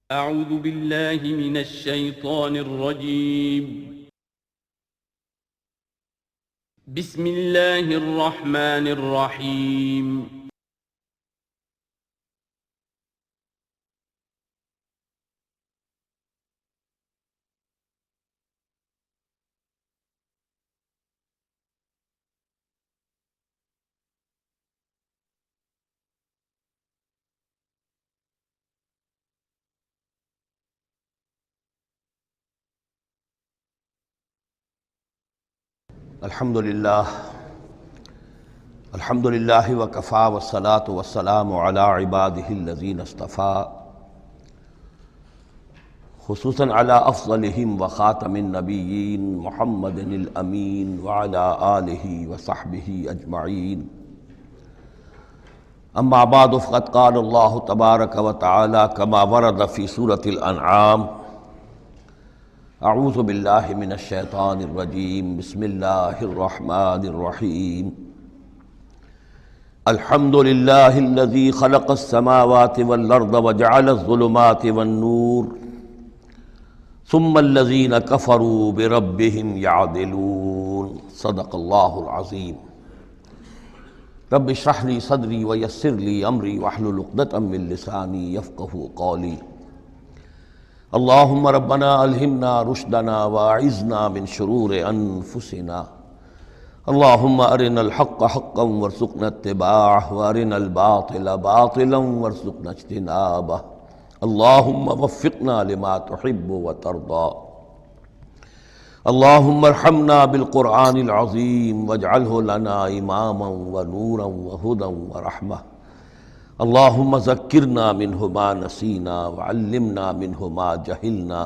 اعوذ باللہ من الشیطان الرجیم بسم اللہ الرحمن الرحیم الحمد للہ وکفا والصلاة والسلام علی عبادہ الذین اصطفى خصوصاً علی افضلہم وخاتم النبیین محمد الامین وعلی آلہ وصحبہ اجمعین اما بعد فقد قال اللہ تبارک وتعالی کما ورد فی سورة الانعام اعوذ باللہ من الشیطان الرجیم بسم اللہ الرحمن الرحیم الحمد للہ الذی خلق السماوات والارض وجعل الظلمات والنور ثم الذین کفروا بربهم یعدلون صدق اللہ العظیم رب اشرح لی صدری ویسر لی امری واحلل عقدۃ من لسانی یفقہوا قولی اللہم ربنا الہمنا رشدنا واعذنا من شرور انفسنا اللہم ارنا الحق حقا وارزقنا اتباعہ وارنا الباطل باطلا وارزقنا اجتنابہ اللہم وفقنا لما تحب وترضى اللہم ارحمنا بالقرآن العظیم واجعلہ لنا اماما ونورا وہدا ورحمہ اللہم ذکرنا منہ ما نسینا وعلمنا منہ ما جہلنا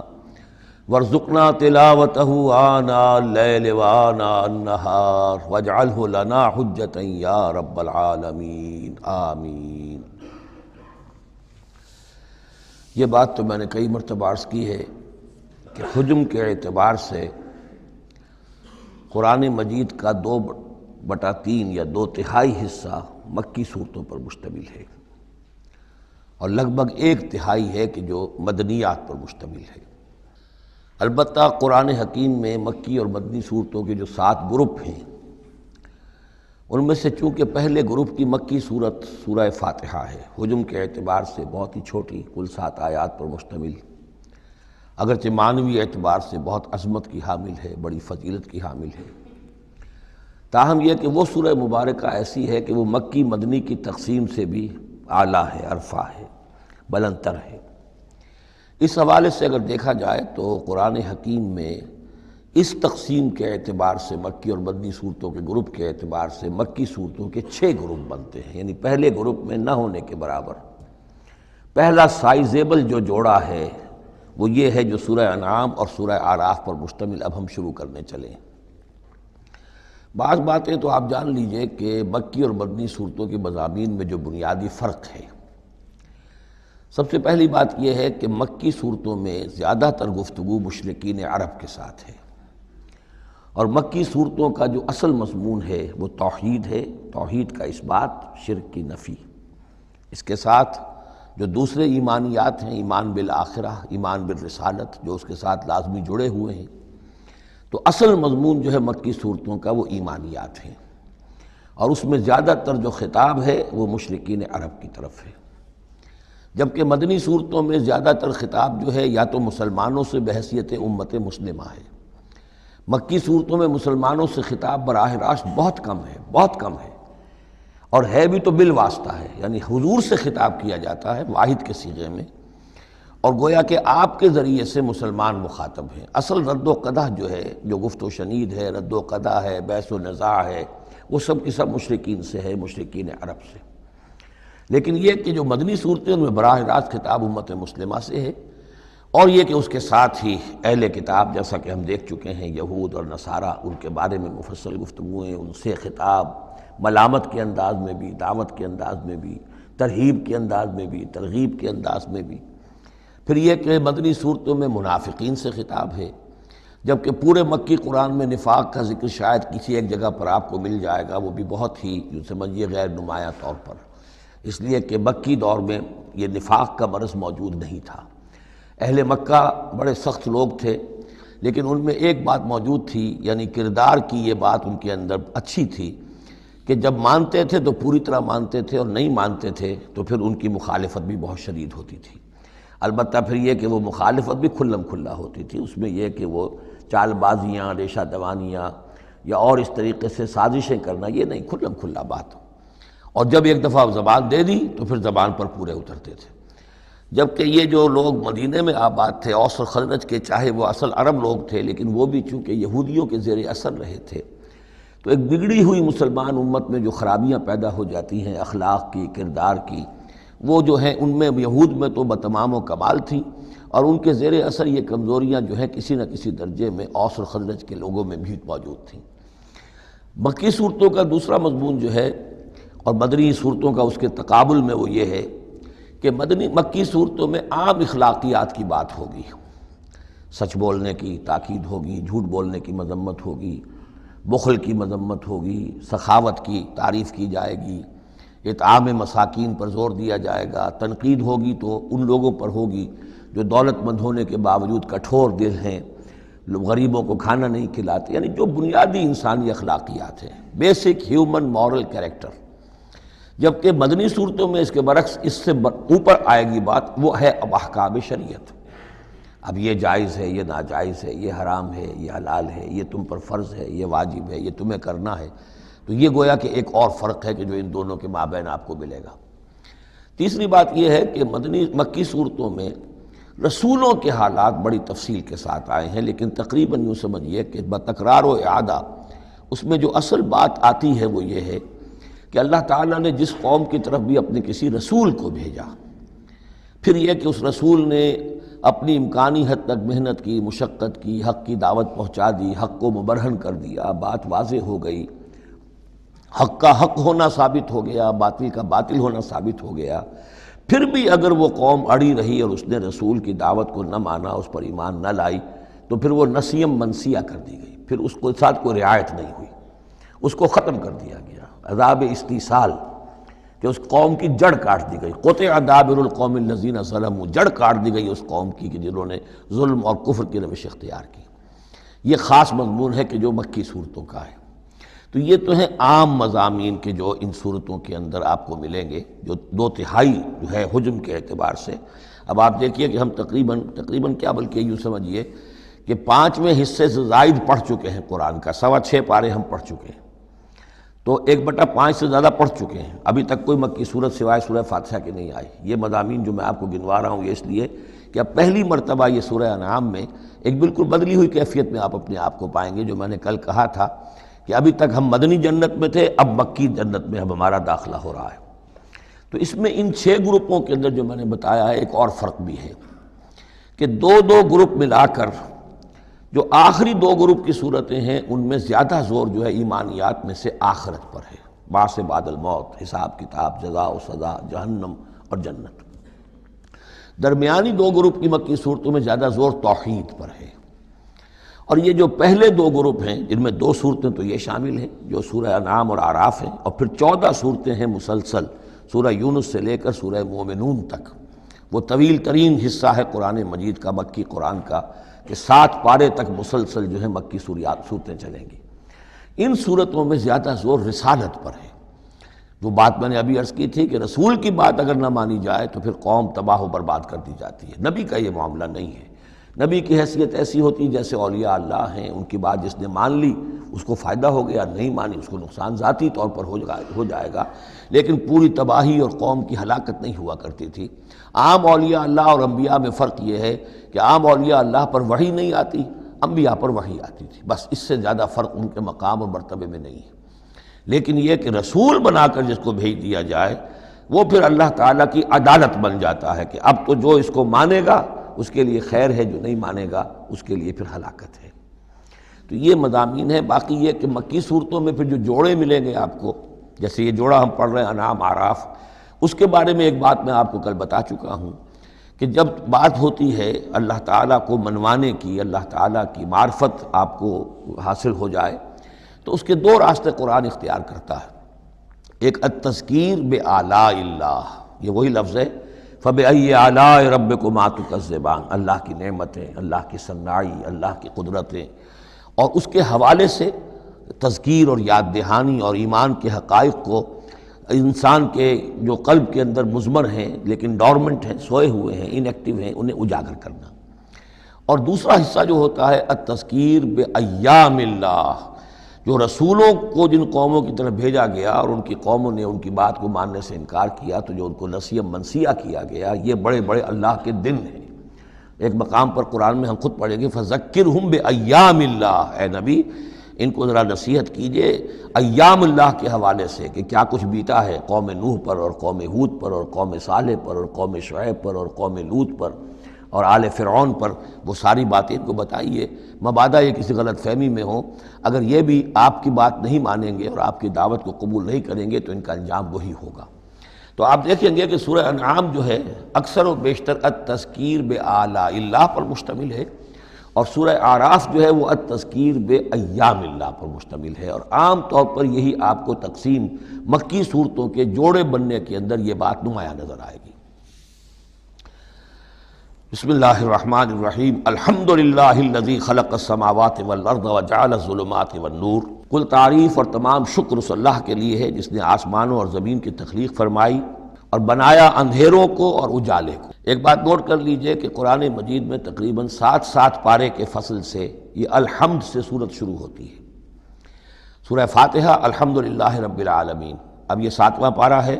وارزقنا تلاوتہ آناء اللیل وآناء النہار واجعلہ لنا حجتا یا رب العالمین آمین۔ یہ بات تو میں نے کئی مرتبہ عرض کی ہے کہ حجم کے اعتبار سے قرآن مجید کا 2/3 یا 2/3 حصہ مکی صورتوں پر مشتمل ہے، اور لگ بھگ 1/3 ہے کہ جو مدنیات پر مشتمل ہے۔ البتہ قرآن حکیم میں مکی اور مدنی صورتوں کے جو 7 گروپ ہیں، ان میں سے چونکہ پہلے گروپ کی مکی صورت سورہ فاتحہ ہے، حجم کے اعتبار سے بہت ہی چھوٹی، کل 7 آیات پر مشتمل، اگرچہ معنوی اعتبار سے بہت عظمت کی حامل ہے، بڑی فضیلت کی حامل ہے، تاہم یہ کہ وہ سورہ مبارکہ ایسی ہے کہ وہ مکی مدنی کی تقسیم سے بھی اعلیٰ ہے، ارفع ہے، بلندتر ہے۔ اس حوالے سے اگر دیکھا جائے تو قرآن حکیم میں اس تقسیم کے اعتبار سے مکی اور مدنی صورتوں کے گروپ کے اعتبار سے مکی صورتوں کے 6 گروپ بنتے ہیں، یعنی پہلے گروپ میں نہ ہونے کے برابر۔ پہلا سائزیبل جو جوڑا ہے وہ یہ ہے جو سورہ انعام اور سورہ اعراف پر مشتمل اب ہم شروع کرنے چلیں۔ بعض باتیں تو آپ جان لیجئے کہ مکی اور مدنی صورتوں کے مضامین میں جو بنیادی فرق ہے، سب سے پہلی بات یہ ہے کہ مکی صورتوں میں زیادہ تر گفتگو مشرکین عرب کے ساتھ ہے، اور مکی صورتوں کا جو اصل مضمون ہے وہ توحید ہے، توحید کا اثبات، شرک کی نفی۔ اس کے ساتھ جو دوسرے ایمانیات ہیں، ایمان بالآخرہ، ایمان بالرسالت، جو اس کے ساتھ لازمی جڑے ہوئے ہیں، تو اصل مضمون جو ہے مکی صورتوں کا وہ ایمانیات ہیں، اور اس میں زیادہ تر جو خطاب ہے وہ مشرکین عرب کی طرف ہے، جبکہ مدنی صورتوں میں زیادہ تر خطاب جو ہے یا تو مسلمانوں سے بحیثیت امت مسلمہ ہے۔ مکی صورتوں میں مسلمانوں سے خطاب براہ راست بہت کم ہے، بہت کم ہے، اور ہے بھی تو بالواسطہ ہے، یعنی حضور سے خطاب کیا جاتا ہے واحد کے صیغے میں، اور گویا کہ آپ کے ذریعے سے مسلمان مخاطب ہیں۔ اصل رد و قدح جو ہے، جو گفت و شنید ہے، رد و قدح ہے، بحث و نزاع ہے، وہ سب کی سب مشرکین سے ہے، مشرکین عرب سے۔ لیکن یہ کہ جو مدنی صورتیں ان میں براہ راست خطاب امت مسلمہ سے ہے، اور یہ کہ اس کے ساتھ ہی اہل کتاب، جیسا کہ ہم دیکھ چکے ہیں، یہود اور نصارہ، ان کے بارے میں مفصل گفتگویں، ان سے خطاب ملامت کے انداز میں بھی، دعوت کے انداز میں بھی، ترہیب کے انداز میں بھی، ترغیب کے انداز میں بھی۔ پھر یہ کہ مدنی صورتوں میں منافقین سے خطاب ہے، جبکہ پورے مکی قرآن میں نفاق کا ذکر شاید کسی ایک جگہ پر آپ کو مل جائے گا، وہ بھی بہت ہی جو سمجھیے غیر نمایاں طور پر، اس لیے کہ مکی دور میں یہ نفاق کا مرض موجود نہیں تھا۔ اہل مکہ بڑے سخت لوگ تھے، لیکن ان میں ایک بات موجود تھی، یعنی کردار کی یہ بات ان کے اندر اچھی تھی کہ جب مانتے تھے تو پوری طرح مانتے تھے، اور نہیں مانتے تھے تو پھر ان کی مخالفت بھی بہت شدید ہوتی تھی۔ البتہ پھر یہ کہ وہ مخالفت بھی کھلم کھلا ہوتی تھی، اس میں یہ کہ وہ چال بازیاں، ریشہ دوانیاں یا اور اس طریقے سے سازشیں کرنا، یہ نہیں، کھلم کھلا بات۔ اور جب ایک دفعہ زبان دے دی تو پھر زبان پر پورے اترتے تھے۔ جبکہ یہ جو لوگ مدینے میں آباد تھے، اوس اور خزرج کے، چاہے وہ اصل عرب لوگ تھے لیکن وہ بھی چونکہ یہودیوں کے زیر اثر رہے تھے، تو ایک بگڑی ہوئی مسلمان امت میں جو خرابیاں پیدا ہو جاتی ہیں اخلاق کی، کردار کی، وہ جو ہیں ان میں یہود میں تو بتمام و کمال تھی، اور ان کے زیر اثر یہ کمزوریاں جو ہیں کسی نہ کسی درجے میں اوس اور خزرج کے لوگوں میں بھی موجود تھیں۔ مکی صورتوں کا دوسرا مضمون جو ہے اور مدنی صورتوں کا اس کے تقابل میں وہ یہ ہے کہ مکی صورتوں میں عام اخلاقیات کی بات ہوگی، سچ بولنے کی تاکید ہوگی، جھوٹ بولنے کی مذمت ہوگی، بخل کی مذمت ہوگی، سخاوت کی تعریف کی جائے گی، اطعام مساکین پر زور دیا جائے گا، تنقید ہوگی تو ان لوگوں پر ہوگی جو دولت مند ہونے کے باوجود کٹھور دل ہیں، غریبوں کو کھانا نہیں کھلاتے، یعنی جو بنیادی انسانی اخلاقیات ہیں، بیسک ہیومن مورل کیریکٹر۔ جبکہ مدنی صورتوں میں اس کے برعکس اس سے اوپر آئے گی بات، وہ ہے اب احکام شریعت۔ اب یہ جائز ہے، یہ ناجائز ہے، یہ حرام ہے، یہ حلال ہے، یہ تم پر فرض ہے، یہ واجب ہے، یہ تمہیں کرنا ہے۔ تو یہ گویا کہ ایک اور فرق ہے کہ جو ان دونوں کے مابین آپ کو ملے گا۔ تیسری بات یہ ہے کہ مکی صورتوں میں رسولوں کے حالات بڑی تفصیل کے ساتھ آئے ہیں، لیکن تقریباً یوں سمجھیے کہ بتکرار و اعادہ اس میں جو اصل بات آتی ہے وہ یہ ہے کہ اللہ تعالیٰ نے جس قوم کی طرف بھی اپنے کسی رسول کو بھیجا، پھر یہ کہ اس رسول نے اپنی امکانی حد تک محنت کی، مشقت کی، حق کی دعوت پہنچا دی، حق کو مبرہن کر دیا، بات واضح ہو گئی، حق کا حق ہونا ثابت ہو گیا، باطل کا باطل ہونا ثابت ہو گیا، پھر بھی اگر وہ قوم اڑی رہی اور اس نے رسول کی دعوت کو نہ مانا، اس پر ایمان نہ لائی، تو پھر وہ نسیم منسیہ کر دی گئی، پھر اس کو ساتھ کوئی رعایت نہیں ہوئی، اس کو ختم کر دیا گیا، عذاب استیصال، کہ اس قوم کی جڑ کاٹ دی گئی، قطع دابر القوم الذین ظلموا، جڑ کاٹ دی گئی اس قوم کی کہ جنہوں نے ظلم اور کفر کی روش اختیار کی۔ یہ خاص مضمون ہے کہ جو مکی صورتوں کا ہے۔ تو یہ تو ہیں عام مضامین کے جو ان صورتوں کے اندر آپ کو ملیں گے، جو 2/3 جو ہے حجم کے اعتبار سے۔ اب آپ دیکھیے کہ ہم تقریباً کیا بلکہ یوں سمجھیے کہ 5ویں حصے سے زائد پڑھ چکے ہیں قرآن کا، 6.25 پارے ہم پڑھ چکے ہیں، تو 1/5 سے زیادہ پڑھ چکے ہیں۔ ابھی تک کوئی مکی صورت سوائے سورہ فاتحہ کے نہیں آئی۔ یہ مضامین جو میں آپ کو گنوا رہا ہوں یہ اس لیے کہ اب پہلی مرتبہ یہ سورہ انعام میں ایک بالکل بدلی ہوئی کیفیت میں آپ اپنے آپ کو پائیں گے، جو میں نے کل کہا تھا کہ ابھی تک ہم مدنی جنت میں تھے، اب مکی جنت میں اب ہمارا داخلہ ہو رہا ہے۔ تو اس میں ان 6 گروپوں کے اندر جو میں نے بتایا ہے ایک اور فرق بھی ہے کہ 2 گروپ ملا کر جو آخری 2 گروپ کی صورتیں ہیں ان میں زیادہ زور جو ہے ایمانیات میں سے آخرت پر ہے، بعث بعد الموت، حساب کتاب، جزا و سزا، جہنم اور جنت۔ درمیانی 2 گروپ کی مکی صورتوں میں زیادہ زور توحید پر ہے۔ اور یہ جو پہلے 2 گروپ ہیں جن میں 2 صورتیں تو یہ شامل ہیں جو سورہ انعام اور اعراف ہیں، اور پھر 14 صورتیں ہیں مسلسل سورہ یونس سے لے کر سورہ مومنون تک۔ وہ طویل ترین حصہ ہے قرآن مجید کا، مکی قرآن کا، کہ 7 پارے تک مسلسل جو ہے مکی صورتیں چلیں گی۔ ان صورتوں میں زیادہ زور رسالت پر ہے۔ جو بات میں نے ابھی عرض کی تھی کہ رسول کی بات اگر نہ مانی جائے تو پھر قوم تباہ و برباد کر دی جاتی ہے۔ نبی کا یہ معاملہ نہیں ہے۔ نبی کی حیثیت ایسی ہوتی جیسے اولیاء اللہ ہیں، ان کی بات جس نے مان لی اس کو فائدہ ہو گیا، نہیں مانی اس کو نقصان ذاتی طور پر ہو جائے گا، لیکن پوری تباہی اور قوم کی ہلاکت نہیں ہوا کرتی تھی۔ عام اولیاء اللہ اور انبیاء میں فرق یہ ہے کہ عام اولیاء اللہ پر وحی نہیں آتی، انبیاء پر وحی آتی تھی، بس اس سے زیادہ فرق ان کے مقام اور مرتبے میں نہیں ہے۔ لیکن یہ کہ رسول بنا کر جس کو بھیج دیا جائے وہ پھر اللہ تعالیٰ کی عدالت بن جاتا ہے کہ اب تو جو اس کو مانے گا اس کے لیے خیر ہے، جو نہیں مانے گا اس کے لیے پھر ہلاکت ہے۔ تو یہ مضامین ہے۔ باقی یہ کہ مکی صورتوں میں پھر جو جوڑے ملیں گے آپ کو، جیسے یہ جوڑا ہم پڑھ رہے ہیں انعام اعراف، اس کے بارے میں ایک بات میں آپ کو کل بتا چکا ہوں کہ جب بات ہوتی ہے اللہ تعالیٰ کو منوانے کی، اللہ تعالیٰ کی معرفت آپ کو حاصل ہو جائے، تو اس کے 2 راستے قرآن اختیار کرتا ہے۔ ایک التذکیر بآلاء اللہ، یہ وہی لفظ ہے فَبِأَيِّ آلَاءِ رَبِّكُمَا تُكَذِّبَانِ، اللہ کی نعمتیں، اللہ کی صنائی، اللہ کی قدرتیں، اور اس کے حوالے سے تذکیر اور یاد دہانی اور ایمان کے حقائق کو انسان کے جو قلب کے اندر مضمر ہیں لیکن ڈورمنٹ ہیں، سوئے ہوئے ہیں، ان ایکٹیو ہیں، انہیں اجاگر کرنا۔ اور دوسرا حصہ جو ہوتا ہے التذکیر بایام اللہ، جو رسولوں کو جن قوموں کی طرف بھیجا گیا اور ان کی قوموں نے ان کی بات کو ماننے سے انکار کیا تو جو ان کو نسیہ منسیہ کیا گیا، یہ بڑے بڑے اللہ کے دن ہیں۔ ایک مقام پر قرآن میں ہم خود پڑھیں گے فذکرہم بایام اللہ، اے نبی ان کو ذرا نصیحت کیجئے ایام اللہ کے حوالے سے کہ کیا کچھ بیتا ہے قوم نوح پر اور قوم ہود پر اور قوم صالح پر اور قوم شعیب پر اور قوم لوط پر اور آل فرعون پر، وہ ساری باتیں ان کو بتائیے، مبادا یہ کسی غلط فہمی میں ہوں، اگر یہ بھی آپ کی بات نہیں مانیں گے اور آپ کی دعوت کو قبول نہیں کریں گے تو ان کا انجام وہی ہوگا۔ تو آپ دیکھیں گے کہ سورہ انعام جو ہے اکثر و بیشتر التذکیر بآلاء اللہ پر مشتمل ہے، اور سورہ اعراف جو ہے وہ التذکیر بایام اللہ پر مشتمل ہے، اور عام طور پر یہی آپ کو تقسیم مکی صورتوں کے جوڑے بننے کے اندر یہ بات نمایاں نظر آئے گی۔ بسم اللہ الرحمن الرحیم، الحمدللہ الذی خلق السماوات والارض وجعل الظلمات والنور۔ کل تعریف اور تمام شکر اس اللہ کے لیے ہے جس نے آسمانوں اور زمین کی تخلیق فرمائی اور بنایا اندھیروں کو اور اجالے کو۔ ایک بات نوٹ کر لیجئے کہ قرآن مجید میں تقریباً 7 پارے کے فصل سے یہ الحمد سے سورت شروع ہوتی ہے۔ سورہ فاتحہ الحمدللہ رب العالمین، اب یہ 7واں پارہ ہے،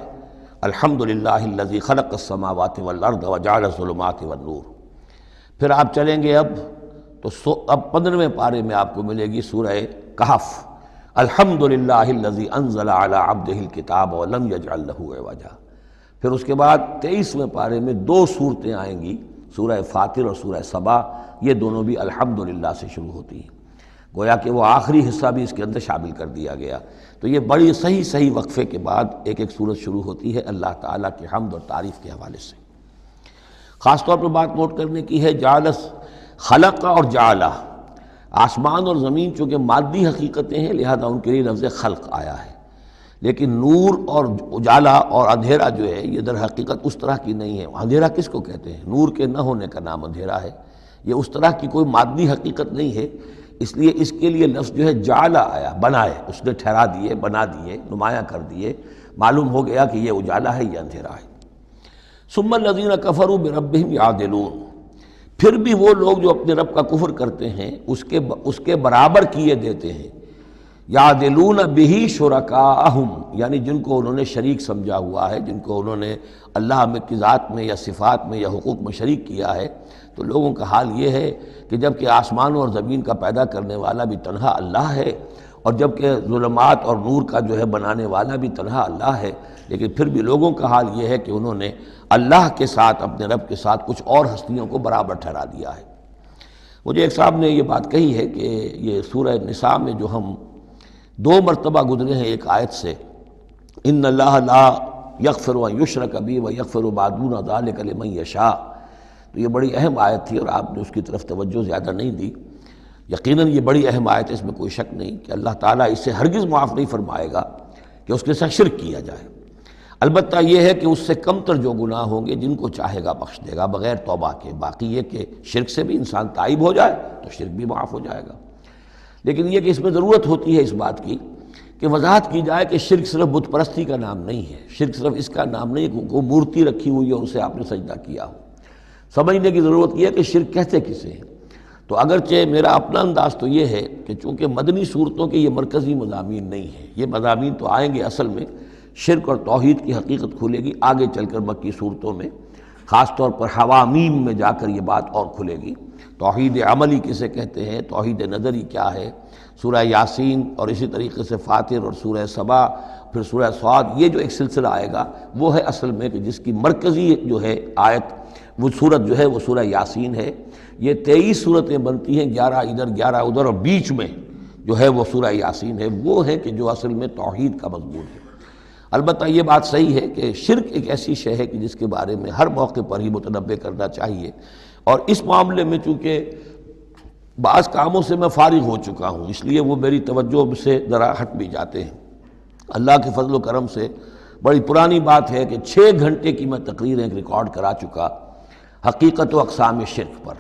الحمدللہ الذی خلق السماوات والارض وجعل الظلمات والنور۔ پھر آپ چلیں گے اب 15ویں پارے میں آپ کو ملے گی سورہ کہف، الحمدللہ الذی انزل علی عبدہ الکتاب ولم یجعل لہ عوجا۔ پھر اس کے بعد 23ویں پارے میں 2 صورتیں آئیں گی، سورہ فاطر اور سورہ سبا، یہ دونوں بھی الحمدللہ سے شروع ہوتی ہیں، گویا کہ وہ آخری حصہ بھی اس کے اندر شامل کر دیا گیا۔ تو یہ بڑی صحیح وقفے کے بعد ایک سورت شروع ہوتی ہے اللہ تعالیٰ کے حمد اور تعریف کے حوالے سے۔ خاص طور پر بات نوٹ کرنے کی ہے جعلس، خلق اور جعلہ، آسمان اور زمین چونکہ مادی حقیقتیں ہیں لہذا ان کے لیے لفظ خلق آیا ہے، لیکن نور اور اجالا اور اندھیرا جو ہے یہ در حقیقت اس طرح کی نہیں ہے۔ اندھیرا کس کو کہتے ہیں؟ نور کے نہ ہونے کا نام اندھیرا ہے، یہ اس طرح کی کوئی مادی حقیقت نہیں ہے، اس لیے اس کے لیے لفظ جو ہے جعلا آیا، بنائے، اس نے ٹھہرا دیے، بنا دیے، نمایاں کر دیے، معلوم ہو گیا کہ یہ اجالا ہے، یہ اندھیرا ہے۔ ثم الذین کفروا بربہم یعدلون، پھر بھی وہ لوگ جو اپنے رب کا کفر کرتے ہیں اس کے برابر کیے دیتے ہیں، یعدلون بہ شرکاءہم، یعنی جن کو انہوں نے شریک سمجھا ہوا ہے، جن کو انہوں نے اللہ کی ذات میں یا صفات میں یا حقوق میں شریک کیا ہے، تو لوگوں کا حال یہ ہے کہ جب کہ آسمانوں اور زمین کا پیدا کرنے والا بھی تنہا اللہ ہے، اور جب کہ ظلمات اور نور کا جو ہے بنانے والا بھی تنہا اللہ ہے، لیکن پھر بھی لوگوں کا حال یہ ہے کہ انہوں نے اللہ کے ساتھ، اپنے رب کے ساتھ کچھ اور ہستیوں کو برابر ٹھہرا دیا ہے۔ مجھے ایک صاحب نے یہ بات کہی ہے کہ یہ سورہ نساء میں جو ہم 2 مرتبہ گزرے ہیں ایک آیت سے، ان اللہ لا یغفر ان یشرک بہ ویغفر ما دون ذلک لمن یشاء، تو یہ بڑی اہم آیت تھی اور آپ نے اس کی طرف توجہ زیادہ نہیں دی۔ یقیناً یہ بڑی اہم آیت ہے، اس میں کوئی شک نہیں کہ اللہ تعالیٰ اس سے ہرگز معاف نہیں فرمائے گا کہ اس کے ساتھ شرک کیا جائے، البتہ یہ ہے کہ اس سے کم تر جو گناہ ہوں گے جن کو چاہے گا بخش دے گا بغیر توبہ کے۔ باقی یہ کہ شرک سے بھی انسان تائب ہو جائے تو شرک بھی معاف ہو جائے گا، لیکن یہ کہ اس میں ضرورت ہوتی ہے اس بات کی کہ وضاحت کی جائے کہ شرک صرف بت پرستی کا نام نہیں ہے، شرک صرف اس کا نام نہیں ہے کہ کوئی مورتی رکھی ہوئی ہے اور اسے آپ نے سجدہ کیا ہو۔ سمجھنے کی ضرورت یہ ہے کہ شرک کہتے کسے ہیں۔ تو اگرچہ میرا اپنا انداز تو یہ ہے کہ چونکہ مدنی صورتوں کے یہ مرکزی مضامین نہیں ہیں، یہ مضامین تو آئیں گے، اصل میں شرک اور توحید کی حقیقت کھلے گی آگے چل کر مکی صورتوں میں، خاص طور پر حوامیم میں جا کر یہ بات اور کھلے گی۔ توحید عملی کسے کہتے ہیں، توحید نظری کیا ہے، سورہ یاسین اور اسی طریقے سے فاطر اور سورہ سبا، پھر سورہ صاد، یہ جو ایک سلسلہ آئے گا وہ ہے اصل میں کہ جس کی مرکزی جو ہے آیت، وہ صورت جو ہے وہ سورہ یاسین ہے۔ یہ 23 صورتیں بنتی ہیں، 11 ادھر 11 ادھر، اور بیچ میں جو ہے وہ سورہ یاسین ہے، وہ ہے کہ جو اصل میں توحید کا مضمون ہے۔ البتہ یہ بات صحیح ہے کہ شرک ایک ایسی شے ہے کہ جس کے بارے میں ہر موقع پر ہی متنبہ کرنا چاہیے، اور اس معاملے میں چونکہ بعض کاموں سے میں فارغ ہو چکا ہوں اس لیے وہ میری توجہ سے ذرا ہٹ بھی جاتے ہیں۔ اللہ کے فضل و کرم سے بڑی پرانی بات ہے کہ 6 گھنٹے کی میں تقریر ایک ریکارڈ کرا چکا حقیقت و اقسام شرک پر،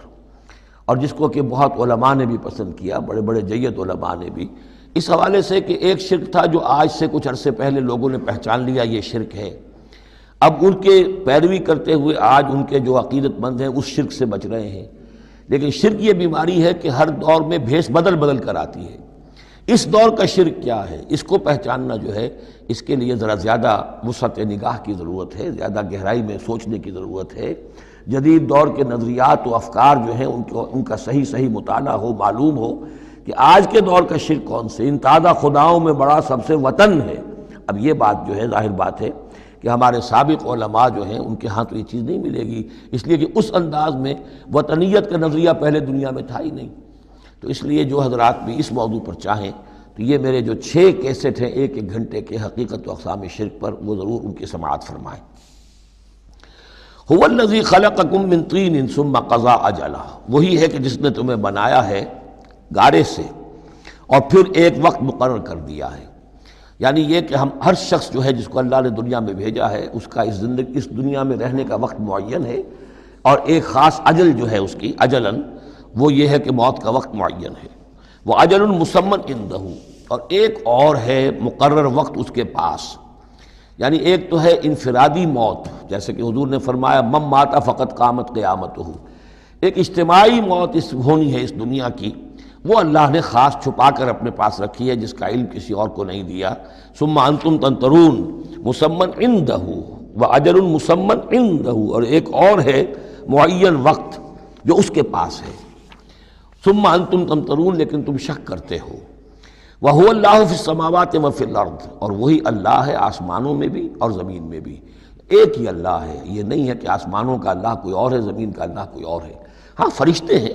اور جس کو کہ بہت علماء نے بھی پسند کیا، بڑے بڑے جید علماء نے بھی، اس حوالے سے کہ ایک شرک تھا جو آج سے کچھ عرصے پہلے لوگوں نے پہچان لیا یہ شرک ہے، اب ان کے پیروی کرتے ہوئے آج ان کے جو عقیدت مند ہیں اس شرک سے بچ رہے ہیں۔ لیکن شرک یہ بیماری ہے کہ ہر دور میں بھیس بدل بدل کر آتی ہے۔ اس دور کا شرک کیا ہے، اس کو پہچاننا جو ہے اس کے لیے ذرا زیادہ وسعت نگاہ کی ضرورت ہے، زیادہ گہرائی میں سوچنے کی ضرورت ہے۔ جدید دور کے نظریات و افکار جو ہیں ان کا صحیح مطالعہ ہو، معلوم ہو کہ آج کے دور کا شرک کون سے، ان تازہ خداؤں میں بڑا سب سے وطن ہے۔ اب یہ بات جو ہے ظاہر بات ہے کہ ہمارے سابق علماء جو ہیں ان کے ہاں تو یہ چیز نہیں ملے گی، اس لیے کہ اس انداز میں وطنیت کا نظریہ پہلے دنیا میں تھا ہی نہیں۔ تو اس لیے جو حضرات بھی اس موضوع پر چاہیں تو یہ میرے جو 6 کیسٹ ہیں 1 گھنٹے کے حقیقت و اقسام شرک پر، وہ ضرور ان کی سماعت فرمائیں۔ هو الذی خلقکم من طین ثم قضى اجلہ، وہی ہے کہ جس نے تمہیں بنایا ہے گارے سے اور پھر ایک وقت مقرر کر دیا ہے۔ یعنی یہ کہ ہم ہر شخص جو ہے جس کو اللہ نے دنیا میں بھیجا ہے اس کا اس دنیا میں رہنے کا وقت معین ہے، اور ایک خاص اجل جو ہے اس کی اجلاً وہ یہ ہے کہ موت کا وقت معین ہے۔ وہ اجل مسمن عندہ، اور ایک اور ہے مقرر وقت اس کے پاس۔ یعنی ایک تو ہے انفرادی موت، جیسے کہ حضور نے فرمایا من مات فقط قامت قیامتہ، ایک اجتماعی موت ہونی ہے اس دنیا کی، وہ اللہ نے خاص چھپا کر اپنے پاس رکھی ہے، جس کا علم کسی اور کو نہیں دیا۔ ثم انتم تنطرون مسمن عندہ واجل مسمن عندہ، اور ایک اور ہے معین وقت جو اس کے پاس ہے۔ ثم انتم تنطرون، لیکن تم شک کرتے ہو۔ وَهُوَ اللَّهُ فِي السَّمَاوَاتِ وَفِي الْأَرْضِ، اور وہی اللہ ہے آسمانوں میں بھی اور زمین میں بھی، ایک ہی اللہ ہے۔ یہ نہیں ہے کہ آسمانوں کا اللہ کوئی اور ہے، زمین کا اللہ کوئی اور ہے۔ ہاں فرشتے ہیں،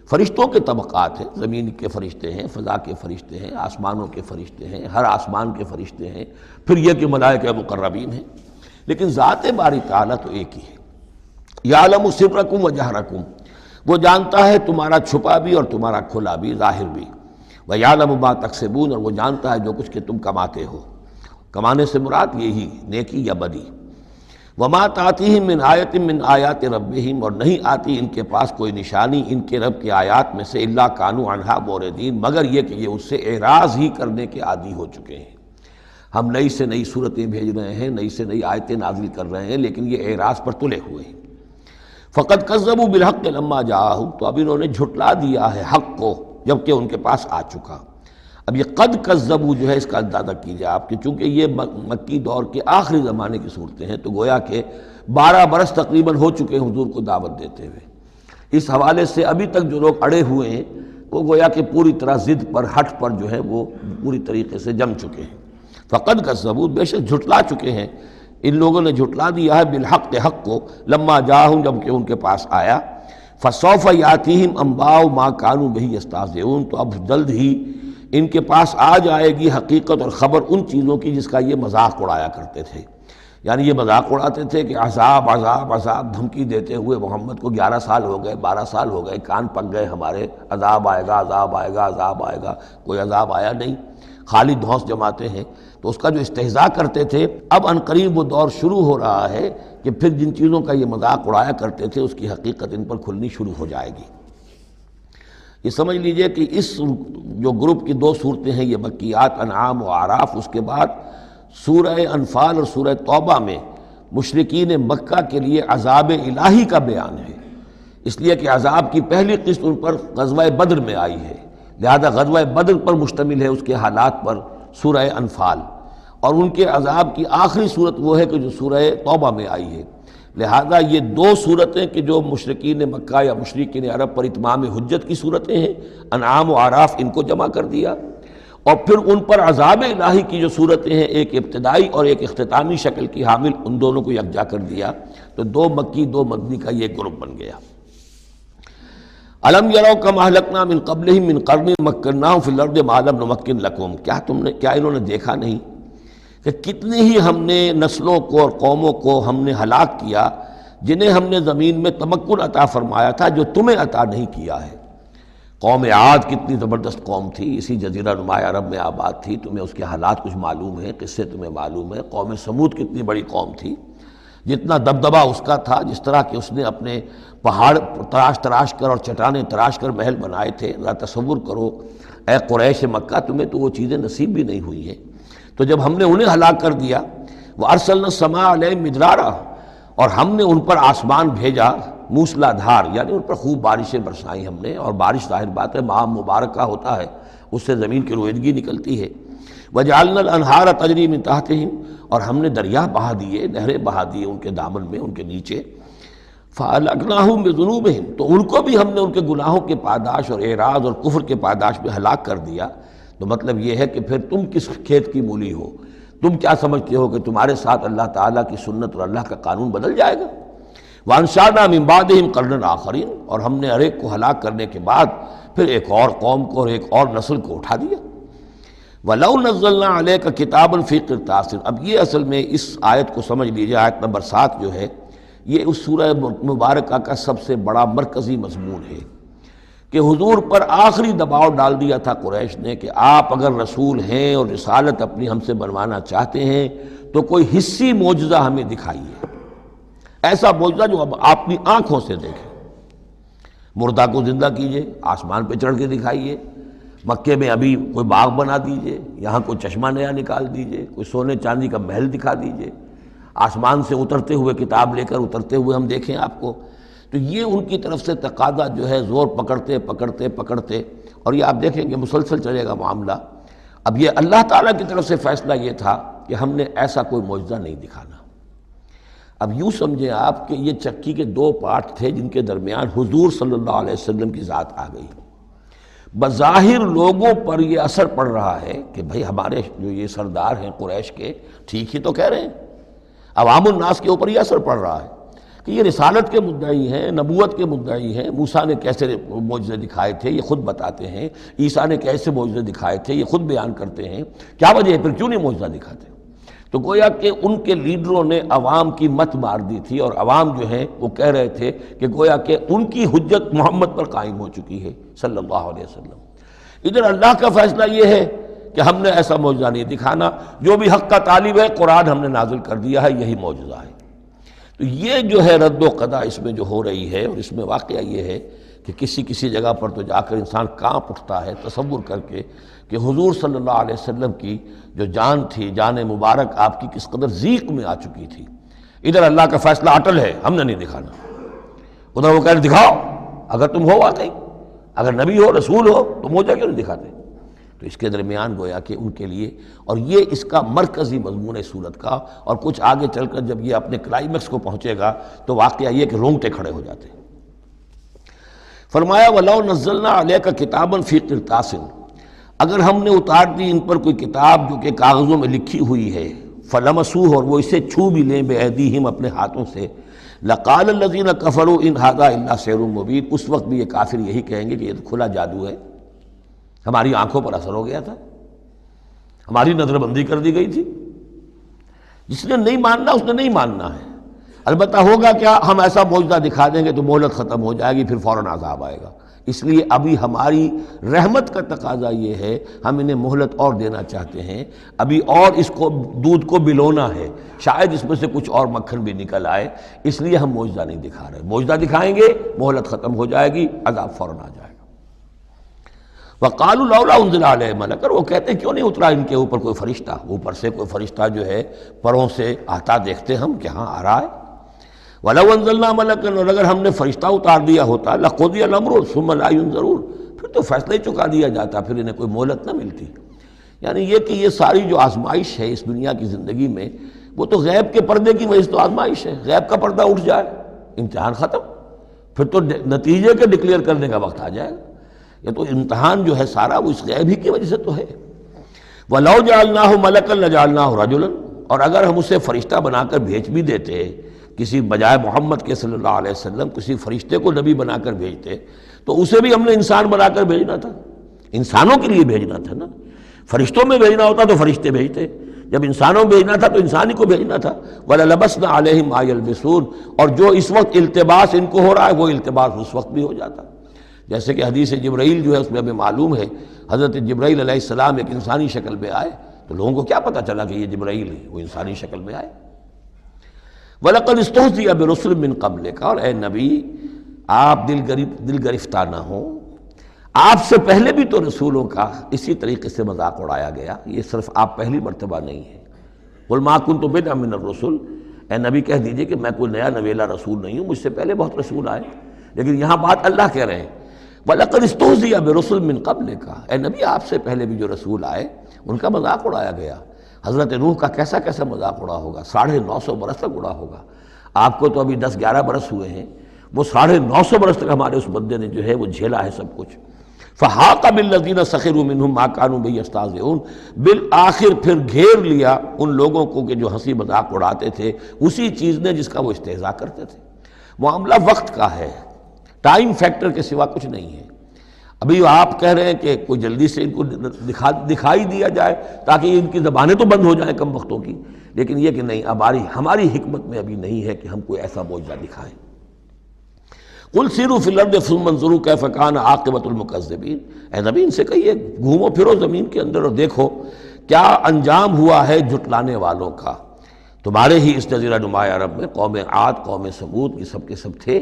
فرشتوں کے طبقات ہیں، زمین کے فرشتے ہیں، فضا کے فرشتے ہیں، آسمانوں کے فرشتے ہیں، ہر آسمان کے فرشتے ہیں، پھر یہ کہ ملائکہ مقربین ہیں، لیکن ذات باری تعالیٰ تو ایک ہی ہے۔ یعلم سرکم و جہرکم، وہ جانتا ہے تمہارا چھپا بھی اور تمہارا کھلا بھی، ظاہر بھی۔ وَيَعْلَمُ مَا تَكْسِبُونَ، اور وہ جانتا ہے جو کچھ کہ تم کماتے ہو۔ کمانے سے مراد یہی نیکی یا بدی۔ وَمَا تَأْتِيهِم مِّنْ آیَةٍ مِّنْ آیَاتِ رَبِّهِمْ، اور نہیں آتی ان کے پاس کوئی نشانی ان کے رب کی آیات میں سے، إِلَّا كَانُوا عَنْهَا مُعْرِضِينَ، مگر یہ کہ یہ اس سے اعراض ہی کرنے کے عادی ہو چکے ہیں۔ ہم نئی سے نئی صورتیں بھیج رہے ہیں، نئی سے نئی آیتیں نازل کر رہے ہیں، لیکن یہ اعراض پر تلے ہوئے ہیں۔ فَقَدْ كَذَّبُوا بِالْحَقِّ لَمَّا جَاءَهُمْ، تو اب انہوں نے جھٹلا دیا ہے حق کو جبکہ ان کے پاس آ چکا۔ اب یہ قد کذبوا جو ہے اس کا اندازہ کیجئے آپ کہ چونکہ یہ مکی دور کے آخری زمانے کی صورتیں ہیں، تو گویا کہ 12 برس تقریباً ہو چکے ہیں حضور کو دعوت دیتے ہوئے۔ اس حوالے سے ابھی تک جو لوگ اڑے ہوئے ہیں وہ گویا کہ پوری طرح ضد پر، ہٹ پر جو ہے وہ پوری طریقے سے جم چکے ہیں۔ فقد کذبوا، بے شک جھٹلا چکے ہیں، ان لوگوں نے جھٹلا دیا ہے بالحق، حق کو، لما جاءہم، جب کہ ان کے پاس آیا۔ فسوف یاتیہم انباء ما کانوا بہ یستہزئون، تو اب جلد ہی ان کے پاس آ جائے گی حقیقت اور خبر ان چیزوں کی جس کا یہ مذاق اڑایا کرتے تھے۔ یعنی یہ مذاق اڑاتے تھے کہ عذاب عذاب عذاب، دھمکی دیتے ہوئے محمد کو 11 سال ہو گئے، 12 سال ہو گئے، کان پک گئے ہمارے، عذاب آئے گا عذاب آئے گا عذاب آئے گا، کوئی عذاب آیا نہیں، خالی دھونس جماتے ہیں۔ تو اس کا جو استہزاء کرتے تھے، اب عنقریب وہ دور شروع ہو رہا ہے کہ پھر جن چیزوں کا یہ مذاق اڑایا کرتے تھے اس کی حقیقت ان پر کھلنی شروع ہو جائے گی۔ یہ سمجھ لیجئے کہ اس جو گروپ کی 2 صورتیں ہیں، یہ مکیات انعام و اعراف، اس کے بعد سورہ انفال اور سورہ توبہ میں مشرکین مکہ کے لیے عذاب الہی کا بیان ہے، اس لیے کہ عذاب کی پہلی قسط ان پر غزوہ بدر میں آئی ہے، لہذا غزوہ بدر پر مشتمل ہے اس کے حالات پر سورہ انفال، اور ان کے عذاب کی آخری صورت وہ ہے کہ جو سورہ توبہ میں آئی ہے۔ لہذا یہ 2 صورتیں کہ جو مشرکین مکہ یا مشرکین عرب پر اتمام حجت کی صورتیں ہیں، انعام و اعراف، ان کو جمع کر دیا، اور پھر ان پر عذاب الہی کی جو صورتیں ہیں، ایک ابتدائی اور ایک اختتامی شکل کی حامل، ان دونوں کو یکجا کر دیا، تو 2 مکی 2 مدنی کا یہ گروپ بن گیا۔ الم یروا کما اہلکنا من قبلہم من قرن مکناہم فی الارض ما لم نمکن لکم، کیا انہوں نے دیکھا نہیں کہ کتنی ہی ہم نے نسلوں کو اور قوموں کو ہم نے ہلاک کیا جنہیں ہم نے زمین میں تمکن عطا فرمایا تھا جو تمہیں عطا نہیں کیا ہے۔ قوم عاد کتنی زبردست قوم تھی، اسی جزیرہ نما عرب میں آباد تھی، تمہیں اس کے حالات کچھ معلوم ہیں، قصے تمہیں معلوم ہیں۔ قوم سمود کتنی بڑی قوم تھی، جتنا دبدبا اس کا تھا، جس طرح کہ اس نے اپنے پہاڑ تراش کر اور چٹانیں تراش کر محل بنائے تھے، ذرا تصور کرو اے قریش مکہ، تمہیں تو وہ چیزیں نصیب بھی نہیں ہوئی ہیں۔ تو جب ہم نے انہیں ہلاک کر دیا، وَأَرْسَلْنَا السَّمَاءَ عَلَيْهِمْ مِدْرَارًا، اور ہم نے ان پر آسمان بھیجا موسلا دھار، یعنی ان پر خوب بارشیں برسائیں ہم نے، اور بارش ظاہر بات ہے ماہ مبارک کا ہوتا ہے، اس سے زمین کی رویدگی نکلتی ہے۔ وَجَعَلْنَا الْأَنْهَارَ تَجْرِي مِن تَحْتِهِمْ، اور ہم نے دریا بہا دیے، نہریں بہا دیے ان کے دامن میں، ان کے نیچے۔ فَأَهْلَكْنَاهُمْ بِذُنُوبِهِمْ، تو ان کو بھی ہم نے ان کے گناہوں کے پاداش اور اعراض اور کفر کے پاداش میں ہلاک کر دیا۔ تو مطلب یہ ہے کہ پھر تم کس کھیت کی مولی ہو، تم کیا سمجھتے ہو کہ تمہارے ساتھ اللہ تعالیٰ کی سنت اور اللہ کا قانون بدل جائے گا؟ وَأَنشَأْنَا مِن بَعْدِهِمْ قَرْنًا آخَرِينَ، اور ہم نے ہر ایک کو ہلاک کرنے کے بعد پھر ایک اور قوم کو اور ایک اور نسل کو اٹھا دیا۔ وَلَوْ نَزَّلْنَا عَلَيْكَ كِتَابًا فِي قِرْطَاسٍ، اب یہ اصل میں اس آیت کو سمجھ لیجیے، آیت نمبر 7 جو ہے یہ اس سورہ مبارکہ کا سب سے بڑا مرکزی مضمون ہے کہ حضور پر آخری دباؤ ڈال دیا تھا قریش نے کہ آپ اگر رسول ہیں اور رسالت اپنی ہم سے بنوانا چاہتے ہیں تو کوئی حصی معجزہ ہمیں دکھائیے، ایسا معجزہ جو اب اپنی آنکھوں سے دیکھیں، مردہ کو زندہ کیجئے، آسمان پہ چڑھ کے دکھائیے، مکے میں ابھی کوئی باغ بنا دیجئے، یہاں کوئی چشمہ نیا نکال دیجئے، کوئی سونے چاندی کا محل دکھا دیجئے، آسمان سے اترتے ہوئے کتاب لے کر اترتے ہوئے ہم دیکھیں آپ کو۔ تو یہ ان کی طرف سے تقاضا جو ہے زور پکڑتے، اور یہ آپ دیکھیں گے مسلسل چلے گا معاملہ۔ اب یہ اللہ تعالیٰ کی طرف سے فیصلہ یہ تھا کہ ہم نے ایسا کوئی معجزہ نہیں دکھانا۔ اب یوں سمجھیں آپ کہ یہ چکی کے 2 پارٹ تھے جن کے درمیان حضور صلی اللہ علیہ وسلم کی ذات آ گئی۔ بظاہر لوگوں پر یہ اثر پڑ رہا ہے کہ بھئی ہمارے جو یہ سردار ہیں قریش کے ٹھیک ہی تو کہہ رہے ہیں، عوام الناس کے اوپر یہ اثر پڑ رہا ہے کہ یہ رسالت کے مدعی ہیں، نبوت کے مدعی ہیں۔ موسیٰ نے کیسے معجزے دکھائے تھے یہ خود بتاتے ہیں، عیسیٰ نے کیسے معجزے دکھائے تھے یہ خود بیان کرتے ہیں، کیا وجہ ہے پھر کیوں نہیں معجزہ دکھاتے؟ تو گویا کہ ان کے لیڈروں نے عوام کی مت مار دی تھی، اور عوام جو ہیں وہ کہہ رہے تھے کہ گویا کہ ان کی حجت محمد پر قائم ہو چکی ہے صلی اللہ علیہ وسلم۔ ادھر اللہ کا فیصلہ یہ ہے کہ ہم نے ایسا معجزہ نہیں دکھانا، جو بھی حق کا طالب ہے قرآن ہم نے نازل کر دیا ہے، یہی معجزہ ہے۔ تو یہ جو ہے رد و قضا اس میں جو ہو رہی ہے، اور اس میں واقعہ یہ ہے کہ کسی جگہ پر تو جا کر انسان کانپ اٹھتا ہے تصور کر کے کہ حضور صلی اللہ علیہ وسلم کی جو جان تھی، جان مبارک آپ کی کس قدر ضیق میں آ چکی تھی۔ ادھر اللہ کا فیصلہ اٹل ہے، ہم نے نہیں دکھانا، ادھر وہ کہہ رہے دکھاؤ، اگر تم ہو واقعی، اگر نبی ہو رسول ہو تو معجزہ کیوں نہیں دکھاتے؟ تو اس کے درمیان گویا کہ ان کے لیے، اور یہ اس کا مرکزی مضمون ہے صورت کا، اور کچھ آگے چل کر جب یہ اپنے کلائمیکس کو پہنچے گا تو واقعہ یہ کہ رونگٹے کھڑے ہو جاتے ہیں۔ فرمایا وَلَوْ نَزَّلْنَا عَلَيْكَ كِتَابًا فِي قِرْطَاسٍ، اگر ہم نے اتار دی ان پر کوئی کتاب جو کہ کاغذوں میں لکھی ہوئی ہے، فَلَمَسُوهُ، اور وہ اسے چھو بھی لیں بِأَيْدِيهِمْ اپنے ہاتھوں سے، لَقَالَ الَّذِينَ كَفَرُوا إِنْ هَذَا إِلَّا سِحْرٌ مُبِينٌ، اس وقت بھی یہ کافر یہی کہیں گے کہ یہ تو کھلا جادو ہے، ہماری آنکھوں پر اثر ہو گیا تھا، ہماری نظر بندی کر دی گئی تھی۔ جس نے نہیں ماننا اس نے نہیں ماننا ہے، البتہ ہوگا کیا، ہم ایسا معجزہ دکھا دیں گے تو مہلت ختم ہو جائے گی، پھر فوراً عذاب آئے گا۔ اس لیے ابھی ہماری رحمت کا تقاضا یہ ہے، ہم انہیں مہلت اور دینا چاہتے ہیں، ابھی اور اس کو دودھ کو بلونا ہے، شاید اس میں سے کچھ اور مکھن بھی نکل آئے، اس لیے ہم معجزہ نہیں دکھا رہے۔ معجزہ دکھائیں گے مہلت ختم ہو جائے گی، عذاب فوراً آ جائے گا۔ وَقَالُوا لَوْلَا أُنزِلَ عَلَيْهِ مَلَكٌ، اور وہ کہتے ہیں کیوں نہیں اترا ان کے اوپر کوئی فرشتہ، اوپر سے کوئی فرشتہ جو ہے پروں سے آتا دیکھتے ہم کہ ہاں آ رہا ہے۔ وَلَوْ أَنزَلْنَا مَلَكًا، اور اگر ہم نے فرشتہ اتار دیا ہوتا، لَقُضِيَ الْأَمْرُ ثُمَّ لَا يُنظَرُونَ، پھر تو فیصلہ ہی چکا دیا جاتا، پھر انہیں کوئی مہلت نہ ملتی۔ یعنی یہ کہ یہ ساری جو آزمائش ہے اس دنیا کی زندگی میں، وہ تو غیب کے پردے کی وجہ سے تو آزمائش ہے، غیب کا پردہ اٹھ جائے امتحان ختم، پھر تو نتیجے کے ڈکلیئر کرنے کا وقت آ جائے گا۔ یہ تو امتحان جو ہے سارا وہ اس غیب ہی کی وجہ سے تو ہے۔ وَلَوْ جَعَلْنَاهُ مَلَكًا لَجَعَلْنَاهُ رَجُلًا، اور اگر ہم اسے فرشتہ بنا کر بھیج بھی دیتے، کسی بجائے محمد کے صلی اللہ علیہ وسلم کسی فرشتے کو نبی بنا کر بھیجتے، تو اسے بھی ہم نے انسان بنا کر بھیجنا تھا، انسانوں کے لیے بھیجنا تھا نا۔ فرشتوں میں بھیجنا ہوتا تو فرشتے بھیجتے، جب انسانوں میں بھیجنا تھا تو انسانی کو بھیجنا تھا۔ وَلَلَبَسْنَا عَلَيْهِمْ مَا يَلْبِسُونَ، اور جو اس وقت التباس ان کو ہو رہا ہے وہ التباس اس وقت بھی ہو جاتا۔ جیسے کہ حدیث جبرائیل جو ہے اس میں ہمیں معلوم ہے حضرت جبرائیل علیہ السلام ایک انسانی شکل میں آئے، تو لوگوں کو کیا پتہ چلا کہ یہ جبرائیل ہے، وہ انسانی شکل میں آئے۔ وَلَقَدِ اسْتُهْزِئَ بِرُسُلٍ مِّن قَبْلِكَ، اور اے نبی آپ دل گرفتہ نہ ہوں، آپ سے پہلے بھی تو رسولوں کا اسی طریقے سے مذاق اڑایا گیا، یہ صرف آپ پہلی مرتبہ نہیں ہے۔ قُلْ مَا كُنْتُ بِدْعًا مِّنَ الرُّسُلِ، اے نبی کہہ دیجئے کہ میں کوئی نیا نویلا رسول نہیں ہوں، مجھ سے پہلے بہت رسول آئے، لیکن یہاں بات اللہ کہہ رہے ہیں وَلَقَدِ اسْتُهْزِئَ بِرُسُلٍ مِّن قَبْلِكَ، اے نبی آپ سے پہلے بھی جو رسول آئے ان کا مذاق اڑایا گیا۔ حضرت نوح کا کیسا کیسا مذاق اڑا ہوگا، 950 برس تک اڑا ہوگا۔ آپ کو تو ابھی 10-11 برس ہوئے ہیں، وہ 950 برس تک ہمارے اس بندے نے جو ہے وہ جھیلا ہے سب کچھ۔ فَحَاقَ بِالَّذِينَ سَخِرُوا مِنْهُمْ مَا كَانُوا بِهِ يَسْتَهْزِئُونَ، بالآخر پھر گھیر لیا ان لوگوں کو کہ جو ہنسی مذاق اڑاتے تھے اسی چیز نے جس کا وہ استہزاء کرتے تھے۔ معاملہ وقت کا ہے، ٹائم فیکٹر کے سوا کچھ نہیں ہے۔ ابھی آپ کہہ رہے ہیں کہ کوئی جلدی سے ان کو دکھائی دیا جائے تاکہ ان کی زبانیں تو بند ہو جائیں کم وقتوں کی، لیکن یہ کہ نہیں، ہماری حکمت میں ابھی نہیں ہے کہ ہم کوئی ایسا معجزہ دکھائیں۔ قُلْ سِیرُوا فِی الْأَرْضِ ثُمَّ انظُرُوا کَیْفَ کَانَ عَاقِبَةُ الْمُکَذِّبِینَ، اے نبی ان سے کہیے گھومو پھرو زمین کے اندر اور دیکھو کیا انجام ہوا ہے جھٹلانے والوں کا۔ تمہارے ہی اس جزیرہ نما عرب میں قوم عاد، قوم ثمود، یہ سب کے سب تھے،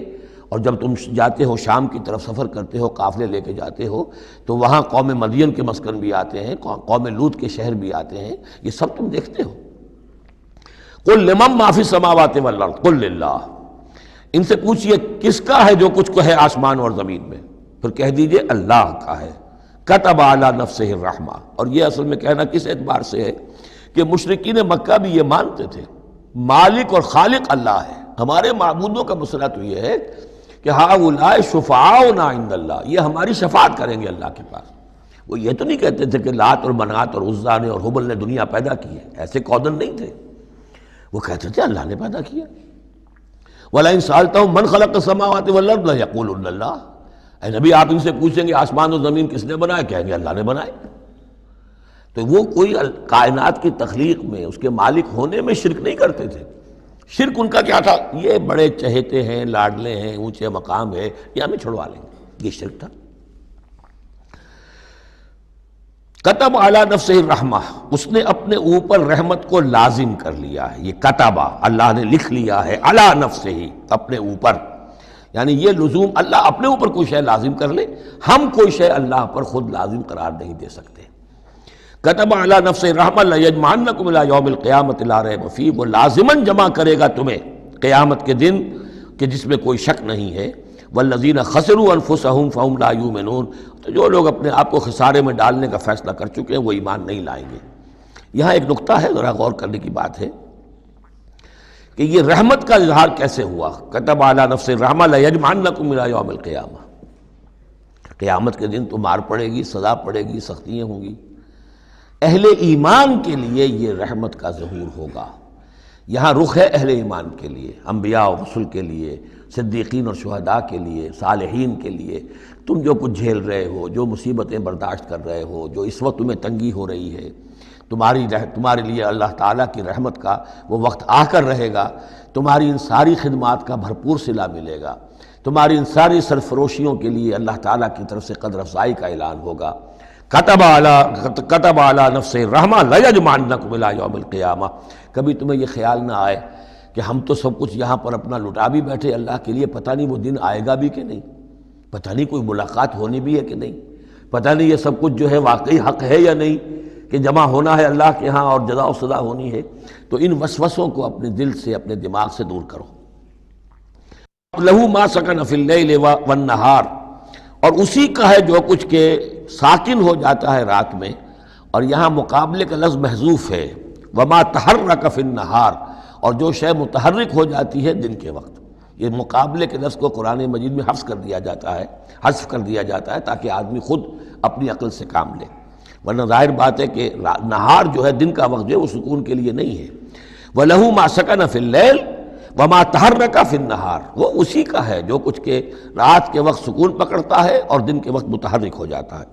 اور جب تم جاتے ہو شام کی طرف سفر کرتے ہو، قافلے لے کے جاتے ہو، تو وہاں قوم مدین کے مسکن بھی آتے ہیں، قوم لوط کے شہر بھی آتے ہیں، یہ سب تم دیکھتے ہو۔ قُلْ لِمَن مَّا فِی السَّمَاوَاتِ وَالْأَرْضِ قُلْ لِلَّهِ، ان سے پوچھئے کس کا ہے جو کچھ ہے آسمان اور زمین میں، پھر کہہ دیجئے اللہ کا ہے۔ کتب علی نفسہ الرحمہ، اور یہ اصل میں کہنا کس اعتبار سے ہے کہ مشرکین مکہ بھی یہ مانتے تھے مالک اور خالق اللہ ہے۔ ہمارے معبودوں کا مسئلہ تو یہ ہے کہ ہؤلاء شفعاؤنا عند اللہ، یہ ہماری شفاعت کریں گے اللہ کے پاس۔ وہ یہ تو نہیں کہتے تھے کہ لات اور منات اور عزا نے اور حبل نے دنیا پیدا کی ہے، ایسے کودن نہیں تھے، وہ کہتے تھے اللہ نے پیدا کیا۔ وَلَئِن سَأَلْتَهُم مَّنْ خَلَقَ السَّمَاوَاتِ وَالْأَرْضَ لَيَقُولُنَّ اللَّهُ، اے نبی آپ ان سے پوچھیں گے آسمان و زمین کس نے بنائے، کہیں گے اللہ نے بنائے۔ تو وہ کوئی کائنات کی تخلیق میں اس کے مالک ہونے میں شرک نہیں کرتے تھے۔ شرک ان کا کیا تھا، یہ بڑے چہیتے ہیں، لاڈلے ہیں، اونچے مقام ہے، یہ ہمیں چھڑوا لیں گے، یہ شرک تھا۔ کتب علی نفسہ الرحمہ، اس نے اپنے اوپر رحمت کو لازم کر لیا ہے، یہ کتبہ اللہ نے لکھ لیا ہے، علی نفسہ ہی اپنے اوپر، یعنی یہ لزوم اللہ اپنے اوپر کوئی شے لازم کر لے، ہم کوئی شے اللہ پر خود لازم قرار نہیں دے سکتے۔ کتب علی نفسہ الرحمہ لیجمعنکم الی یوم القیامۃ لا ریب فیہ، وہ لازماً جمع کرے گا تمہیں قیامت کے دن کہ جس میں کوئی شک نہیں ہے۔ والذین خسروا انفسہم فہم لا یؤمنون، تو جو لوگ اپنے آپ کو خسارے میں ڈالنے کا فیصلہ کر چکے ہیں وہ ایمان نہیں لائیں گے۔ یہاں ایک نقطہ ہے، ذرا غور کرنے کی بات ہے کہ یہ رحمت کا اظہار کیسے ہوا۔ کتب علی نفسہ الرحمہ لیجمعنکم الی یوم القیامہ، قیامت کے دن تو مار پڑے گی، سزا پڑے گی، سختیاں ہوں گی۔ اہل ایمان کے لیے یہ رحمت کا ظہور ہوگا، یہاں رخ ہے اہل ایمان کے لیے، انبیاء و رسل کے لیے، صدیقین اور شہداء کے لیے، صالحین کے لیے۔ تم جو کچھ جھیل رہے ہو، جو مصیبتیں برداشت کر رہے ہو، جو اس وقت تمہیں تنگی ہو رہی ہے، تمہارے لیے اللہ تعالیٰ کی رحمت کا وہ وقت آ کر رہے گا، تمہاری ان ساری خدمات کا بھرپور صلہ ملے گا، تمہاری ان ساری سرفروشیوں کے لیے اللہ تعالیٰ کی طرف سے قدر افزائی کا اعلان ہوگا۔ کتب علی نفسہ الرحمہ لیجمعنکم الی یوم القیامہ۔ کبھی تمہیں یہ خیال نہ آئے کہ ہم تو سب کچھ یہاں پر اپنا لٹا بھی بیٹھے اللہ کے لیے، پتہ نہیں وہ دن آئے گا بھی کہ نہیں، پتہ نہیں کوئی ملاقات ہونی بھی ہے کہ نہیں، پتہ نہیں یہ سب کچھ جو ہے واقعی حق ہے یا نہیں کہ جمع ہونا ہے اللہ کے ہاں اور جزا و سزا ہونی ہے۔ تو ان وسوسوں کو اپنے دل سے، اپنے دماغ سے دور کرو۔ لہ ما سکن فی اللیل والنہار، اور اسی کا ہے جو کچھ کہ ساکن ہو جاتا ہے رات میں، اور یہاں مقابلے کا لفظ محذوف ہے، وما تحرک فی النہار، اور جو شے متحرک ہو جاتی ہے دن کے وقت۔ یہ مقابلے کے لفظ کو قرآن مجید میں حذف کر دیا جاتا ہے تاکہ آدمی خود اپنی عقل سے کام لے، ورنہ ظاہر بات ہے کہ نہار جو ہے دن کا وقت جو ہے وہ سکون کے لیے نہیں ہے۔ وَلَهُ مَا سَكَنَ فِي اللَّيْلِ وَمَا تَحَرَّكَ فِي النَّهَارِ، وہ اسی کا ہے جو کچھ کہ رات کے وقت سکون پکڑتا ہے اور دن کے وقت متحرک ہو جاتا ہے۔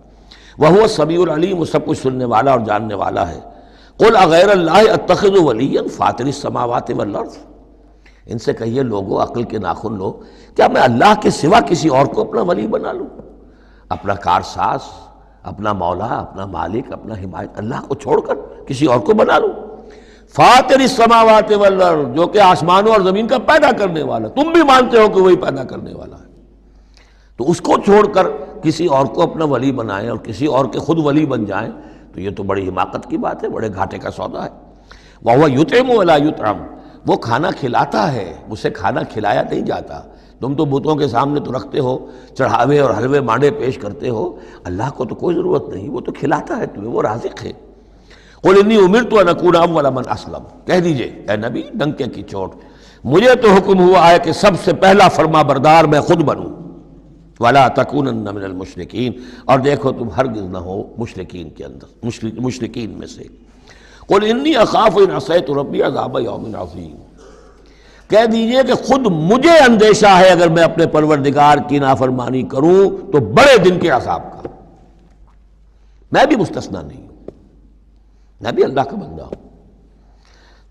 وَهُوَ السَّمِيعُ الْعَلِيمُ، وہ سب کچھ سننے والا اور جاننے والا ہے۔ قُلْ أَغَيْرَ اللَّهِ أَتَّخِذُ وَلِيًّا فَاطِرِ السَّمَاوَاتِ وَالْأَرْضِ، ان سے کہیے لوگو عقل کے ناخن لو، کیا میں اللہ کے سوا کسی اور کو اپنا ولی بنا لوں؟ اپنا کارساز، اپنا مولا، اپنا مالک، اپنا حمایت اللہ کو چھوڑ کر کسی اور کو بنا لو۔ فاطر السماوات والارض، جو کہ آسمانوں اور زمین کا پیدا کرنے والا، تم بھی مانتے ہو کہ وہی پیدا کرنے والا ہے، تو اس کو چھوڑ کر کسی اور کو اپنا ولی بنائیں اور کسی اور کے خود ولی بن جائیں، تو یہ تو بڑی حماقت کی بات ہے، بڑے گھاٹے کا سودا ہے۔ وَهُوَ يُطْعِمُ وَلَا يُطْعَمُ، وہ کھانا کھلاتا ہے، اسے کھانا کھلایا نہیں جاتا۔ تم تو بتوں کے سامنے تو رکھتے ہو چڑھاوے اور حلوے مانڈے پیش کرتے ہو، اللہ کو تو کوئی ضرورت نہیں، وہ تو کھلاتا ہے تمہیں، وہ رازق ہے۔ قُلْ إِنِّي أُمِرْتُ أَنْ أَكُونَ أَوَّلَ مَنْ أَسْلَمَ، کہہ دیجئے اے نبی ڈنکے کی چوٹ، مجھے تو حکم ہوا ہے کہ سب سے پہلا فرما بردار میں خود بنوں۔ وَلَا تَكُونَنَّ مِنَ الْمُشْرِكِينَ، اور دیکھو تم ہرگز نہ ہو مشرکین کے اندر، مشرکین میں سے۔ قُلْ إِنِّي أَخَافُ إِنْ عَصَيْتُ رَبِّي عَذَابَ يَوْمٍ عَظِيمٍ، کہہ دیجئے کہ خود مجھے اندیشہ ہے اگر میں اپنے پروردگار کی نافرمانی کروں تو بڑے دن کے عذاب کا۔ میں بھی مستثنیٰ نہیں ہوں، میں بھی اللہ کا بندہ ہوں۔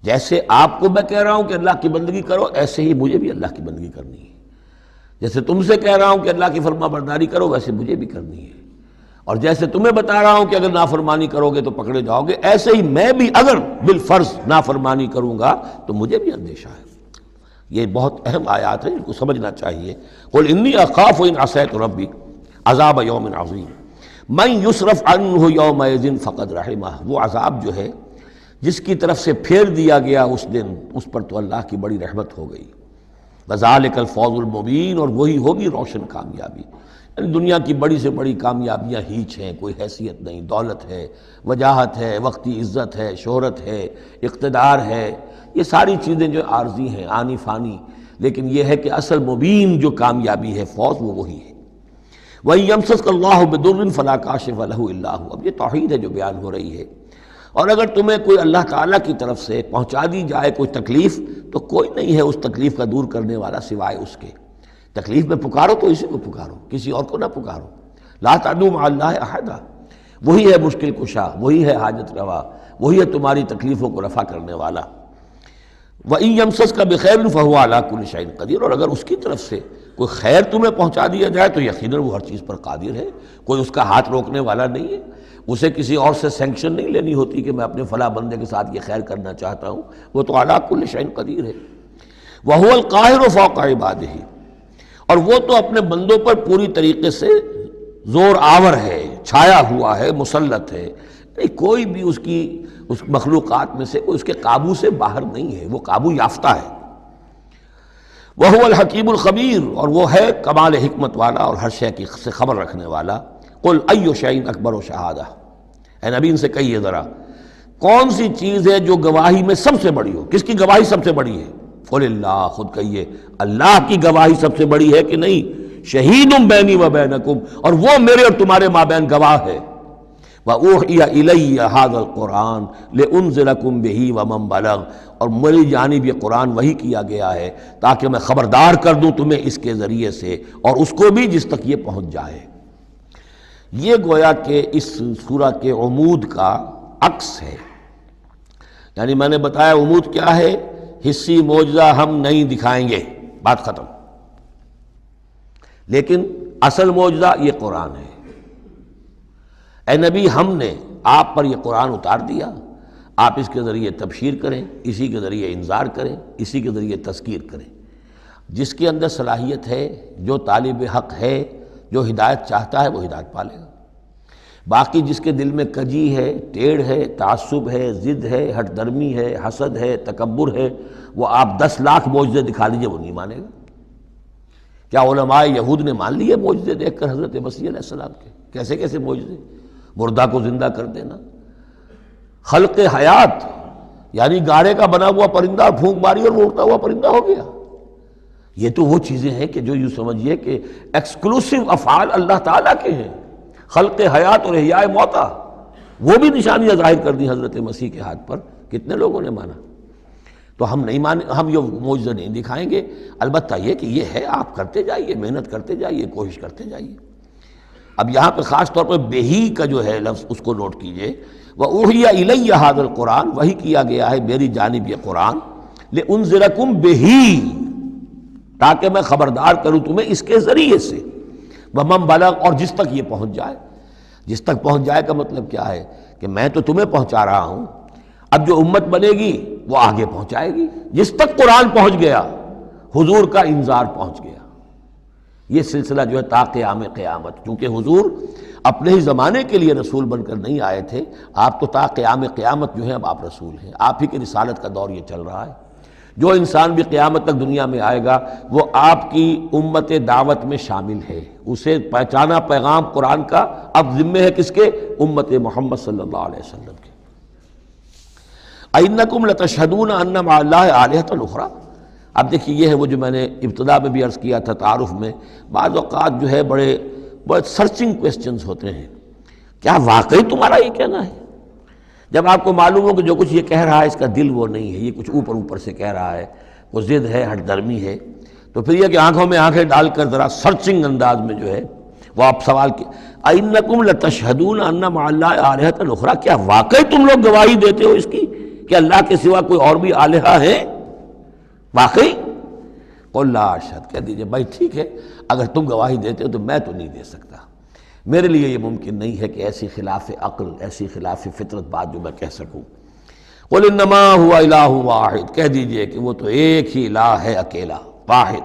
جیسے آپ کو میں کہہ رہا ہوں کہ اللہ کی بندگی کرو، ایسے ہی مجھے بھی اللہ کی بندگی کرنی ہے۔ جیسے تم سے کہہ رہا ہوں کہ اللہ کی فرما برداری کرو، ویسے مجھے بھی کرنی ہے۔ اور جیسے تمہیں بتا رہا ہوں کہ اگر نافرمانی کرو گے تو پکڑے جاؤ گے، ایسے ہی میں بھی اگر بالفرض نافرمانی کروں گا تو مجھے بھی اندیشہ ہے۔ یہ بہت اہم آیات ہیں، ان کو سمجھنا چاہیے۔ قل انی اخاف ان عصیت ربی عذاب یوم عظیم من یصرف عنہ یومئذ فقد رحمہ، وہ عذاب جو ہے جس کی طرف سے پھیر دیا گیا اس دن، اس پر تو اللہ کی بڑی رحمت ہو گئی۔ وذالک الفوز المبین، اور وہی ہوگی روشن کامیابی۔ یعنی دنیا کی بڑی سے بڑی کامیابیاں ہیچ ہیں، کوئی حیثیت نہیں، دولت ہے، وجاہت ہے، وقتی عزت ہے، شہرت ہے، اقتدار ہے، یہ ساری چیزیں جو عارضی ہیں، آنی فانی، لیکن یہ ہے کہ اصل مبین جو کامیابی ہے، فوز، وہ وہی ہے۔ وَإِن يَمْسَسْكَ اللَّهُ بِضُرٍّ فَلَا كَاشِفَ لَهُ إِلَّا هُوَ، اب یہ توحید ہے جو بیان ہو رہی ہے۔ اور اگر تمہیں کوئی اللہ تعالیٰ کی طرف سے پہنچا دی جائے کوئی تکلیف، تو کوئی نہیں ہے اس تکلیف کا دور کرنے والا سوائے اس کے۔ تکلیف میں پکارو تو اسی کو پکارو، کسی اور کو نہ پکارو۔ لا تدعوا مع اللہ احدا، وہی ہے مشکل کشا، وہی ہے حاجت روا، وہی ہے تمہاری تکلیفوں کو رفع کرنے والا۔ وَإِن يَمْسَسْكَ بِخَيْرٍ فَهُوَ عَلَىٰ كُلِّ شَيْءٍ قَدِيرٌ، اور اگر اس کی طرف سے کوئی خیر تمہیں پہنچا دیا جائے تو یقیناً وہ ہر چیز پر قادر ہے، کوئی اس کا ہاتھ روکنے والا نہیں ہے۔ اسے کسی اور سے سینکشن نہیں لینی ہوتی کہ میں اپنے فلاں بندے کے ساتھ یہ خیر کرنا چاہتا ہوں، وہ تو عَلَىٰ كُلِّ شَيْءٍ قدیر ہے۔ وَهُوَ الْقَاهِرُ فَوْقَ عِبَادِهِ، اور وہ تو اپنے بندوں پر پوری طریقے سے زور آور ہے، چھایا ہوا ہے، مسلط ہے، کوئی بھی اس مخلوقات میں سے کوئی اس کے قابو سے باہر نہیں ہے، وہ قابو یافتہ ہے۔ وَهُوَ الْحَكِيمُ الْخَبِيرُ، اور وہ ہے کمال حکمت والا اور ہر شے کی سے خبر رکھنے والا۔ قُلْ أَيُّ شَيْءٍ أَكْبَرُ شَهَادَةً، اے نبی ان سے کہیے ذرا کون سی چیز ہے جو گواہی میں سب سے بڑی ہو؟ کس کی گواہی سب سے بڑی ہے؟ قُلِ اللَّهُ، خود کہیے اللہ کی گواہی سب سے بڑی ہے کہ نہیں؟ شہید بینی و بینکم، اور وہ میرے اور تمہارے مابین گواہ ہے۔ وَأُوحِیَ إِلَیَّ هَذَا الْقُرْآنُ لِأُنذِرَکُم بِهِ وَمَن بَلَغَ، اور میری جانب یہ قرآن وحی کیا گیا ہے تاکہ میں خبردار کر دوں تمہیں اس کے ذریعے سے، اور اس کو بھی جس تک یہ پہنچ جائے۔ یہ گویا کہ اس سورہ کے عمود کا عکس ہے۔ یعنی میں نے بتایا عمود کیا ہے، حصی معجزہ ہم نہیں دکھائیں گے، بات ختم، لیکن اصل معجزہ یہ قرآن ہے۔ اے نبی ہم نے آپ پر یہ قرآن اتار دیا، آپ اس کے ذریعے تبشیر کریں، اسی کے ذریعے انذار کریں، اسی کے ذریعے تذکیر کریں۔ جس کے اندر صلاحیت ہے، جو طالب حق ہے، جو ہدایت چاہتا ہے، وہ ہدایت پالے گا۔ باقی جس کے دل میں کجی ہے، ٹیڑھ ہے، تعصب ہے، ضد ہے، ہٹ درمی ہے، حسد ہے، تکبر ہے، وہ آپ 10 لاکھ معجزے دکھا لیجئے وہ نہیں مانے گا۔ کیا علماء یہود نے مان لیے معجزے دیکھ کر حضرت مسیح علیہ السلام کے؟ کیسے کیسے معجزے، مردہ کو زندہ کر دینا، خلق حیات، یعنی گارے کا بنا ہوا پرندہ پھونک ماری اور وہ اڑتا ہوا پرندہ ہو گیا۔ یہ تو وہ چیزیں ہیں کہ جو یوں سمجھیے کہ ایکسکلوسیو افعال اللہ تعالیٰ کے ہیں، خلق حیات اور احیاء موتا، وہ بھی نشانیاں ظاہر کر دی حضرت مسیح کے ہاتھ پر، کتنے لوگوں نے مانا؟ تو ہم نہیں مانے، ہم یہ معجزہ نہیں دکھائیں گے، البتہ یہ کہ یہ ہے، آپ کرتے جائیے، محنت کرتے جائیے، کوشش کرتے جائیے۔ اب یہاں پہ خاص طور پر بہی کا جو ہے لفظ اس کو نوٹ کیجئے، وَأُوحِیَ إِلَیَّ هَذَا الْقُرْآنُ، وحی کیا گیا ہے میری جانب یہ قرآن، لِأُنذِرَکُم بِهِ، تاکہ میں خبردار کروں تمہیں اس کے ذریعے سے، ومن بلغ، اور جس تک یہ پہنچ جائے. جس تک پہنچ جائے کا مطلب کیا ہے کہ میں تو تمہیں پہنچا رہا ہوں، اب جو امت بنے گی وہ آگے پہنچائے گی. جس تک قرآن پہنچ گیا حضور کا انذار پہنچ گیا. یہ سلسلہ جو ہے تا قیام قیامت، کیونکہ حضور اپنے ہی زمانے کے لیے رسول بن کر نہیں آئے تھے، آپ تو تا قیام قیامت جو ہے اب آپ رسول ہیں. آپ ہی کی رسالت کا دور یہ چل رہا ہے. جو انسان بھی قیامت تک دنیا میں آئے گا وہ آپ کی امت دعوت میں شامل ہے. اسے پہچانا پیغام قرآن کا اب ذمہ ہے کس کے؟ امت محمد صلی اللہ علیہ وسلم کے. اَإِنَّكُمْ لَتَشْهَدُونَ أَنَّ مَعَ اللَّهِ آلِهَةً أُخْرَىٰ. اب دیکھیے یہ ہے وہ جو میں نے ابتدا میں بھی عرض کیا تھا تعارف میں، بعض اوقات جو ہے بڑے سرچنگ کویسچنز ہوتے ہیں. کیا واقعی تمہارا یہ کہنا ہے؟ جب آپ کو معلوم ہو کہ جو کچھ یہ کہہ رہا ہے اس کا دل وہ نہیں ہے، یہ کچھ اوپر اوپر سے کہہ رہا ہے، وہ ضد ہے، ہٹ درمی ہے، تو پھر یہ کہ آنکھوں میں آنکھیں ڈال کر ذرا سرچنگ انداز میں جو ہے وہ آپ سوال کی اِنَّكُمْ لَتَشْهَدُونَ أَنَّ مَعَ اللَّهِ آلِهَةً أُخْرَىٰ. کیا واقعی تم لوگ گواہی دیتے ہو اس کی کہ اللہ کے سوا کوئی اور بھی آلہہ ہے؟ واقعی؟ قُل لَا أَشْهَدُ، کہہ دیجئے بھائی ٹھیک ہے، اگر تم گواہی دیتے ہو تو میں تو نہیں دے سکتا. میرے لیے یہ ممکن نہیں ہے کہ ایسی خلاف عقل، ایسی خلاف فطرت بات جو میں کہہ سکوں. قُلْ إِنَّمَا هُوَ إِلَٰهٌ وَاحِدٌ، کہہ دیجئے کہ وہ تو ایک ہی الہ ہے، اکیلا، واحد.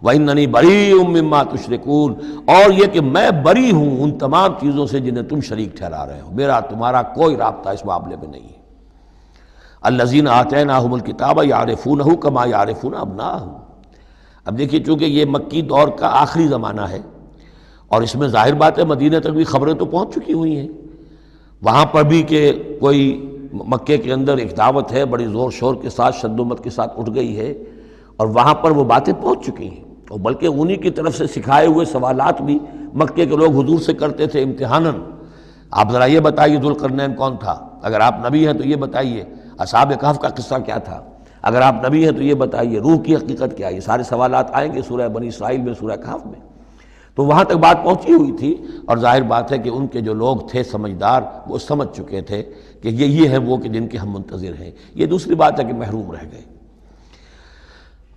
وَإِنَّنِي بَرِيءٌ مِّمَّا تُشْرِكُونَ، اور یہ کہ میں بری ہوں ان تمام چیزوں سے جنہیں تم شریک ٹھہرا رہے ہو. میرا تمہارا کوئی رابطہ اس معاملے میں نہیں ہے. الَّذِينَ آتَيْنَاهُمُ الْكِتَابَ يَعْرِفُونَهُ كَمَا يَعْرِفُونَ أَبْنَاءَهُمْ. اب دیکھیے چونکہ یہ مکی دور کا آخری زمانہ ہے اور اس میں ظاہر بات ہے مدینہ تک بھی خبریں تو پہنچ چکی ہوئی ہیں، وہاں پر بھی کہ کوئی مکے کے اندر ایک دعوت ہے بڑی زور شور کے ساتھ، شد و مت کے ساتھ اٹھ گئی ہے، اور وہاں پر وہ باتیں پہنچ چکی ہیں. اور بلکہ انہی کی طرف سے سکھائے ہوئے سوالات بھی مکے کے لوگ حضور سے کرتے تھے امتحاناً. آپ ذرا یہ بتائیے ذوالقرنین کون تھا؟ اگر آپ نبی ہیں تو یہ بتائیے. اصحاب کہف کا قصہ کیا تھا؟ اگر آپ نبی ہیں تو یہ بتائیے. روح کی حقیقت کیا ہے؟ یہ سارے سوالات آئیں گے سورہ بنی اسرائیل میں، سورہ کہف میں. تو وہاں تک بات پہنچی ہوئی تھی، اور ظاہر بات ہے کہ ان کے جو لوگ تھے سمجھدار وہ سمجھ چکے تھے کہ یہ ہے وہ کہ جن کے ہم منتظر ہیں. یہ دوسری بات ہے کہ محروم رہ گئے.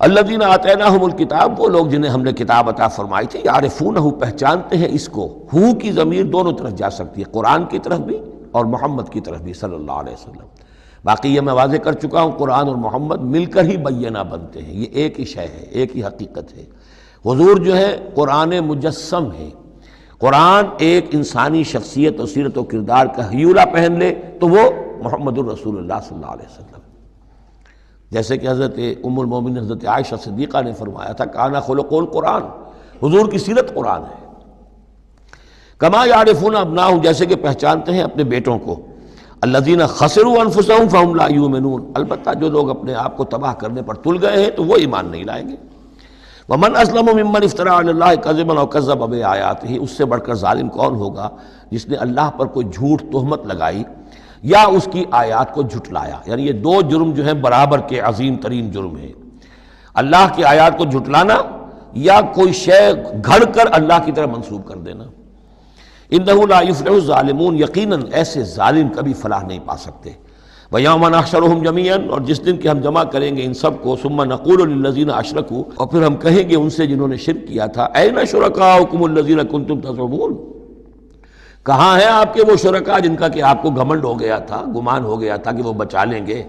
الذین آتیناہم الکتاب، وہ لوگ جنہیں ہم نے کتاب عطا فرمائی تھی، یعرفونہ، پہچانتے ہیں اس کو. ہو کی ضمیر دونوں طرف جا سکتی ہے، قرآن کی طرف بھی اور محمد کی طرف بھی صلی اللہ علیہ وسلم. باقی یہ میں واضح کر چکا ہوں قرآن اور محمد مل کر ہی بینہ بنتے ہیں، یہ ایک ہی شے ہے، ایک ہی حقیقت ہے. حضور جو ہے قرآن مجسم ہے. قرآن ایک انسانی شخصیت اور سیرت و کردار کا ہیولہ پہن لے تو وہ محمد الرسول اللہ صلی اللہ علیہ وسلم. جیسے کہ حضرت ام المومنین حضرت عائشہ صدیقہ نے فرمایا تھا کانا خلق القرآن، حضور کی سیرت قرآن ہے. کما یعرفون ابناہم، جیسے کہ پہچانتے ہیں اپنے بیٹوں کو. الذین خسروا انفسہم فہم لا یؤمنون، البتہ جو لوگ اپنے آپ کو تباہ کرنے پر تل گئے ہیں تو وہ ایمان نہیں لائیں گے. ومن اسلم ممن افترى علی اللہ کذبا او کذب بآیاتہ، اس سے بڑھ کر ظالم کون ہوگا جس نے اللہ پر کوئی جھوٹ تہمت لگائی یا اس کی آیات کو جھٹلایا. یعنی یہ دو جرم جو ہیں برابر کے عظیم ترین جرم ہیں، اللہ کی آیات کو جھٹلانا یا کوئی شے گھڑ کر اللہ کی طرف منسوب کر دینا. انہ لا یفلح الظالمون، یقیناً ایسے ظالم کبھی فلاح نہیں پا سکتے. وَيَوْمَ نَحْشُرُهُمْ جَمِيعًا، اور جس دن کہ ہم جمع کریں گے ان سب کو. ثُمَّ نَقُولُ لِلَّذِينَ أَشْرَكُوا، اور پھر ہم کہیں گے ان سے جنہوں نے شرک کیا تھا، أَيْنَ شُرَكَاؤُكُمُ الَّذِينَ كُنتُمْ تَزْعُمُونَ، کہاں ہیں آپ کے وہ شرکاء جن کا کہ آپ کو گھمنڈ ہو گیا تھا، گمان ہو گیا تھا کہ وہ بچا لیں گے.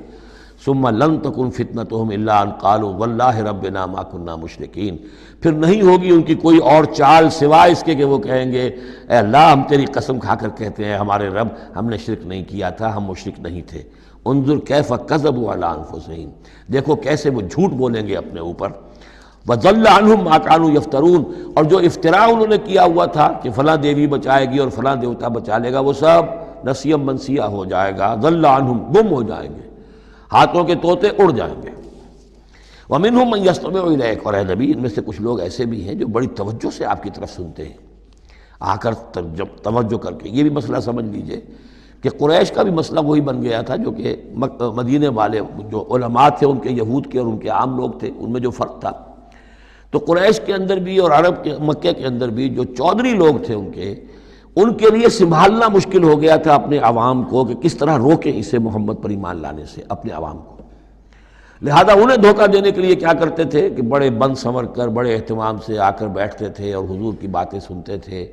ثُمَّ لَن تَكُنْ فِتْنَتُهُمْ إِلَّا أَنْ قَالُوا وَاللَّهِ رَبِّنَا مَا كُنَّا مُشْرِكِينَ، پھر نہیں ہوگی ان کی کوئی اور چال سوائے اس کے کہ وہ کہیں گے اے اللہ ہم تیری قسم کھا کر کہتے ہیں ہمارے رب ہم نے شرک نہیں کیا تھا، ہم مشرک نہیں تھے. انظر کیف کذبوا علی انفسہم، دیکھو کیسے وہ جھوٹ بولیں گے اپنے اوپر. وضل عنہم ما کانوا یفترون، اور جو افتراء انہوں نے کیا ہوا تھا کہ فلاں دیوی بچائے گی اور فلاں دیوتا بچا لے گا، وہ سب نسیم منسیہ ہو جائے گا. ضل عنہم، گم ہو جائیں گے، ہاتھوں کے طوطے اڑ جائیں گے. ومنہم من یستمع الیک، اور اے نبی ان میں سے کچھ لوگ ایسے بھی ہیں جو بڑی توجہ سے آپ کی طرف سنتے ہیں، آ کر جب توجہ کر کے. یہ بھی مسئلہ سمجھ لیجئے کہ قریش کا بھی مسئلہ وہی بن گیا تھا جو کہ مدینے والے جو علماء تھے ان کے یہود کے اور ان کے عام لوگ تھے ان میں جو فرق تھا. تو قریش کے اندر بھی اور عرب کے مکے کے اندر بھی جو چودھری لوگ تھے ان کے لیے سنبھالنا مشکل ہو گیا تھا اپنے عوام کو کہ کس طرح روکیں اسے محمد پر ایمان لانے سے اپنے عوام کو. لہذا انہیں دھوکہ دینے کے لیے کیا کرتے تھے کہ بڑے بند سنور کر بڑے اہتمام سے آ کر بیٹھتے تھے اور حضور کی باتیں سنتے تھے،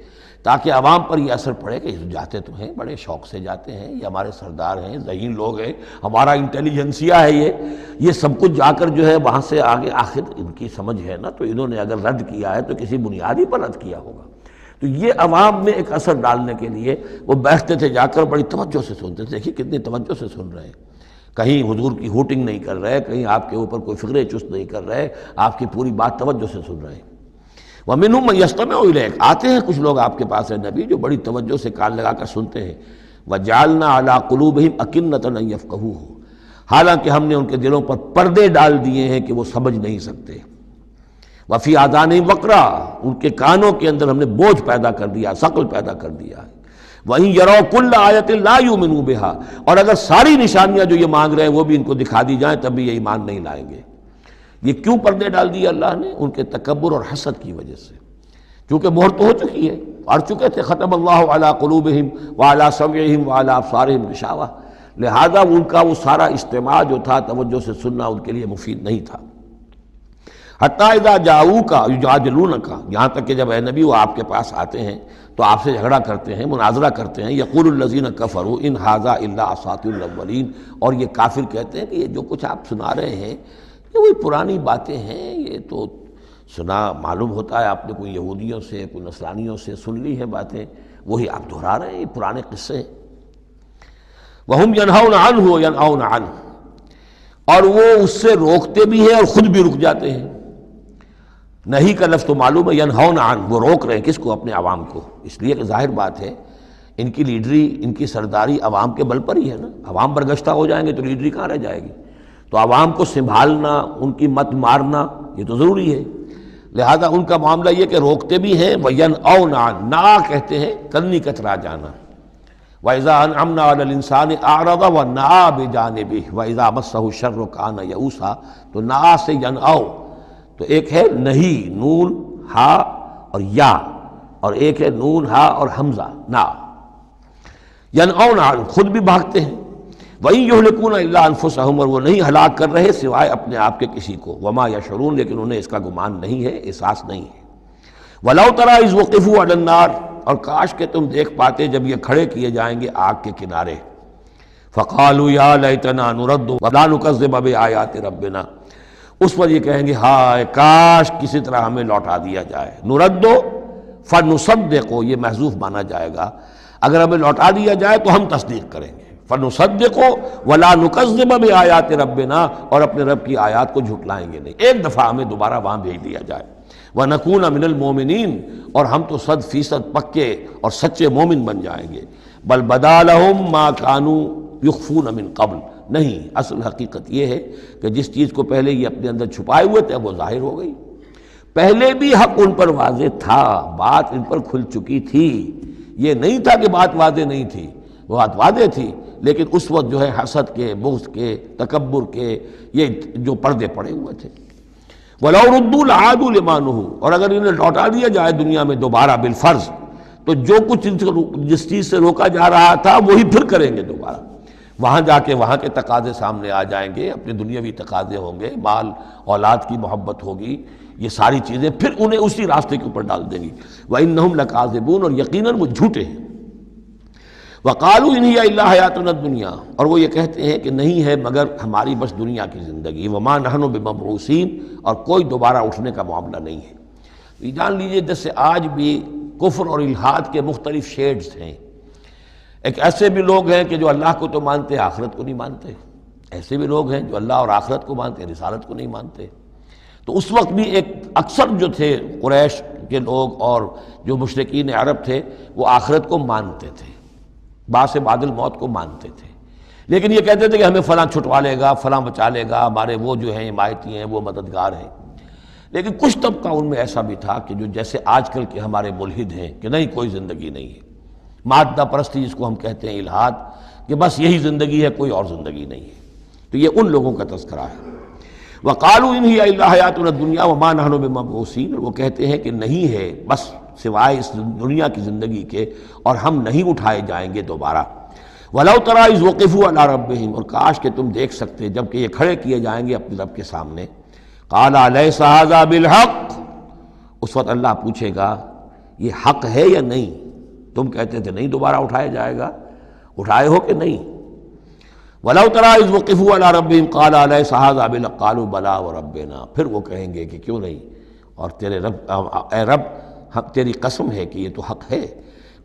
تاکہ عوام پر یہ اثر پڑے کہ جاتے تو ہیں، بڑے شوق سے جاتے ہیں، یہ ہمارے سردار ہیں، ذہین لوگ ہیں، ہمارا انٹیلیجنسیا ہے، یہ سب کچھ جا کر جو ہے وہاں سے آگے آخر ان کی سمجھ ہے نا، تو انہوں نے اگر رد کیا ہے تو کسی بنیادی پر رد کیا ہوگا۔ تو یہ عوام میں ایک اثر ڈالنے کے لیے وہ بیٹھتے تھے، جا کر بڑی توجہ سے سنتے تھے۔ دیکھیے کتنی توجہ سے سن رہے ہیں، کہیں حضور کی ہوٹنگ نہیں کر رہے، کہیں آپ کے اوپر کوئی فکر چست نہیں کر رہے، آپ کی پوری بات توجہ سے سن رہے ہیں۔ وَمِنْهُمْ مَن يَسْتَمِعُ إِلَيْكَ، آتے ہیں کچھ لوگ آپ کے پاس ہے نبی جو بڑی توجہ سے کان لگا کر سنتے ہیں۔ وَجَعَلْنَا عَلَىٰ قُلُوبِهِمْ أَكِنَّةً أَن يَفْقَهُوهُ، حالانکہ ہم نے ان کے دلوں پر پردے ڈال دیے ہیں کہ وہ سمجھ نہیں سکتے۔ وَفِي آذَانِهِمْ وَقْرًا، ان کے کانوں کے اندر ہم نے بوجھ پیدا کر دیا، ثقل پیدا کر دیا ہے۔ وَإِن يَرَوْا كُلَّ آيَةٍ لَا يُؤْمِنُوا بِهَا، اور اگر ساری نشانیاں جو یہ مانگ رہے ہیں وہ بھی ان کو دکھا دی جائیں تب بھی یہ ایمان نہیں لائیں گے۔ یہ کیوں پردے ڈال دیے اللہ نے؟ ان کے تکبر اور حسد کی وجہ سے، کیونکہ مہر تو ہو چکی ہے، پڑ چکے تھے ختم اللہ علی قلوبہم وعلی سمعہم وعلی ابصارہم غشاوہ، لہذا ان کا وہ سارا اجتماع جو تھا توجہ سے سننا ان کے لیے مفید نہیں تھا۔ حتیٰ اذا جاؤوک یجادلونک، یہاں تک کہ جب اے نبی وہ آپ کے پاس آتے ہیں تو آپ سے جھگڑا کرتے ہیں، مناظرہ کرتے ہیں۔ یقول الذین کفروا ان ھذا الا اساطیر الاولین، اور یہ کافر کہتے ہیں کہ یہ جو کچھ آپ سنا رہے ہیں یہ وہی پرانی باتیں ہیں، یہ تو سنا معلوم ہوتا ہے آپ نے کوئی یہودیوں سے کوئی نصرانیوں سے سن لی ہے باتیں، وہی آپ دہرا رہے ہیں، یہ پرانے قصے ہیں۔ وَهُمْ يَنْهَوْنَ عَنْهُ وَيَنْأَوْنَ عَنْهُ، اور وہ اس سے روکتے بھی ہیں اور خود بھی رک جاتے ہیں۔ نہیں کا لفظ تو معلوم ہے، ینہون عن، وہ روک رہے ہیں کس کو؟ اپنے عوام کو، اس لیے کہ ظاہر بات ہے ان کی لیڈری، ان کی سرداری عوام کے بل پر ہی ہے نا، عوام برگشتہ ہو جائیں گے تو لیڈری کہاں رہ جائے گی؟ تو عوام کو سنبھالنا، ان کی مت مارنا یہ تو ضروری ہے۔ لہذا ان کا معاملہ یہ کہ روکتے بھی ہیں، وَيَنْأَوْنَ عَنْ، نا کہتے ہیں کنی کترا جانا۔ وَإِذَا أَنْعَمْنَا عَلَى الْإِنسَانِ أَعْرَضَ وَنَأَىٰ بِجَانِبِهِ وَإِذَا مَسَّهُ الشَّرُّ كَانَ يَئُوسًا، تو نا سے ینأو، تو ایک ہے نہیں، نون ہا اور یا، اور ایک ہے نون ہا اور حمزہ نا۔ ینأون عن، خود بھی بھاگتے ہیں۔ وَإِن يُهْلِكُونَ إِلَّا أَنفُسَهُمْ، اور وہ نہیں ہلاک کر رہے سوائے اپنے آپ کے کسی کو۔ وَمَا يَشْعُرُونَ، لیکن انہیں اس کا گمان نہیں ہے، احساس نہیں ہے۔ وَلَوْ تَرَىٰ إِذْ وُقِفُوا عَلَى النَّارِ، اور کاش کہ تم دیکھ پاتے جب یہ کھڑے کیے جائیں گے آگ کے کنارے۔ فَقَالُوا يَا لَيْتَنَا نُرَدُّ وَلَا نُكَذِّبَ بِآيَاتِ رَبِّنَا، اس پر یہ کہیں گے ہائے کاش کسی طرح ہمیں لوٹا دیا جائے۔ نُرَدُّ فَنُصَدِّقُ، یہ محذوف مانا جائے گا، اگر ہمیں لوٹا دیا جائے تو ہم تصدیق کریں گے۔ فَنُصَدِّقُ وَلَا نُكَذِّبَ بِآيَاتِ رَبِّنَا، اور اپنے رب کی آیات کو جھٹلائیں گے نہیں، ایک دفعہ ہمیں دوبارہ وہاں بھیج دیا جائے۔ وَنَكُونَ مِنَ الْمُؤْمِنِينَ، اور ہم تو 100% پکے اور سچے مومن بن جائیں گے۔ بل بدا لَهُم مَا كَانُوا يُخْفُونَ مِن قبل، نہیں، اصل حقیقت یہ ہے کہ جس چیز کو پہلے یہ اپنے اندر چھپائے ہوئے تھے وہ ظاہر ہو گئی۔ پہلے بھی حق ان پر واضح تھا، بات ان پر کھل چکی تھی، یہ نہیں تھا کہ بات واضح نہیں تھی، وہ بات واضح تھی، لیکن اس وقت جو ہے حسد کے، بغض کے، تکبر کے یہ جو پردے پڑے ہوئے تھے۔ وَلَوْ رُدُّوا لَعَادُوا لِمَا نُهُوا، اور اگر انہیں لوٹا دیا جائے دنیا میں دوبارہ بالفرض، تو جو کچھ جس چیز سے روکا جا رہا تھا وہی پھر کریں گے دوبارہ۔ وہاں جا کے وہاں کے تقاضے سامنے آ جائیں گے، اپنے دنیاوی تقاضے ہوں گے، مال اولاد کی محبت ہوگی، یہ ساری چیزیں پھر انہیں اسی راستے کے اوپر ڈال دیں گی۔ وَإِنَّهُمْ لَكَاذِبُونَ، اور یقیناً وہ جھوٹے ہیں۔ وَقَالُوا إِنْ هِيَ إِلَّا حَيَاتُنَا الدُّنْيَا، اور وہ یہ کہتے ہیں کہ نہیں ہے مگر ہماری بس دنیا کی زندگی۔ وَمَا نَحْنُ بِمَبْعُوثِينَ، اور کوئی دوبارہ اٹھنے کا معاملہ نہیں ہے۔ یہ جان لیجئے جیسے آج بھی کفر اور الحاد کے مختلف شیڈز ہیں۔ ایک ایسے بھی لوگ ہیں کہ جو اللہ کو تو مانتے ہیں، آخرت کو نہیں مانتے۔ ایسے بھی لوگ ہیں جو اللہ اور آخرت کو مانتے ہیں، رسالت کو نہیں مانتے۔ تو اس وقت بھی ایک اکثر جو تھے قریش کے لوگ اور جو مشرکین عرب تھے وہ آخرت کو مانتے تھے، بعد سے بعد الموت کو مانتے تھے، لیکن یہ کہتے تھے کہ ہمیں فلاں چھٹوا لے گا، فلاں بچا لے گا، ہمارے وہ جو ہیں حمایتی ہیں، وہ مددگار ہیں۔ لیکن کچھ طبقہ ان میں ایسا بھی تھا کہ جو جیسے آج کل کے ہمارے ملحد ہیں کہ نہیں کوئی زندگی نہیں ہے، مادہ پرستی جس کو ہم کہتے ہیں، الحاد، کہ بس یہی زندگی ہے، کوئی اور زندگی نہیں ہے۔ تو یہ ان لوگوں کا تذکرہ ہے۔ وَقَالُوا إِنْ هِيَ إِلَّا حَيَاتُنَا الدُّنْيَا وَمَا نَحْنُ بِمَبْعُوثِينَ، وہ کہتے ہیں کہ نہیں ہے بس سوائے اس دنیا کی زندگی کے، اور ہم نہیں اٹھائے جائیں گے دوبارہ۔ وَلَوْ تَرَىٰ إِذْ وُقِفُوا عَلَىٰ رَبِّهِمْ، اور کاش کہ تم دیکھ سکتے جب کہ یہ کھڑے کیے جائیں گے اپنے رب کے سامنے. قَالَ أَلَيْسَ هَٰذَا بِالْحَقِّ، اس وقت اللہ پوچھے گا یہ حق ہے یا نہیں؟ تم کہتے تھے نہیں دوبارہ اٹھایا جائے گا، اٹھائے ہو کہ نہیں؟ وَلَوْ تَرَىٰ إِذْ وُقِفُوا عَلَىٰ رَبِّهِمْ قَالَ أَلَيْسَ هَٰذَا بِالْحَقِّ قَالُوا بَلَىٰ وَرَبِّنَا، پھر وہ کہیں گے کہ کیوں نہیں، اور تیرے رب، اے رب تیری قسم ہے کہ یہ تو حق ہے.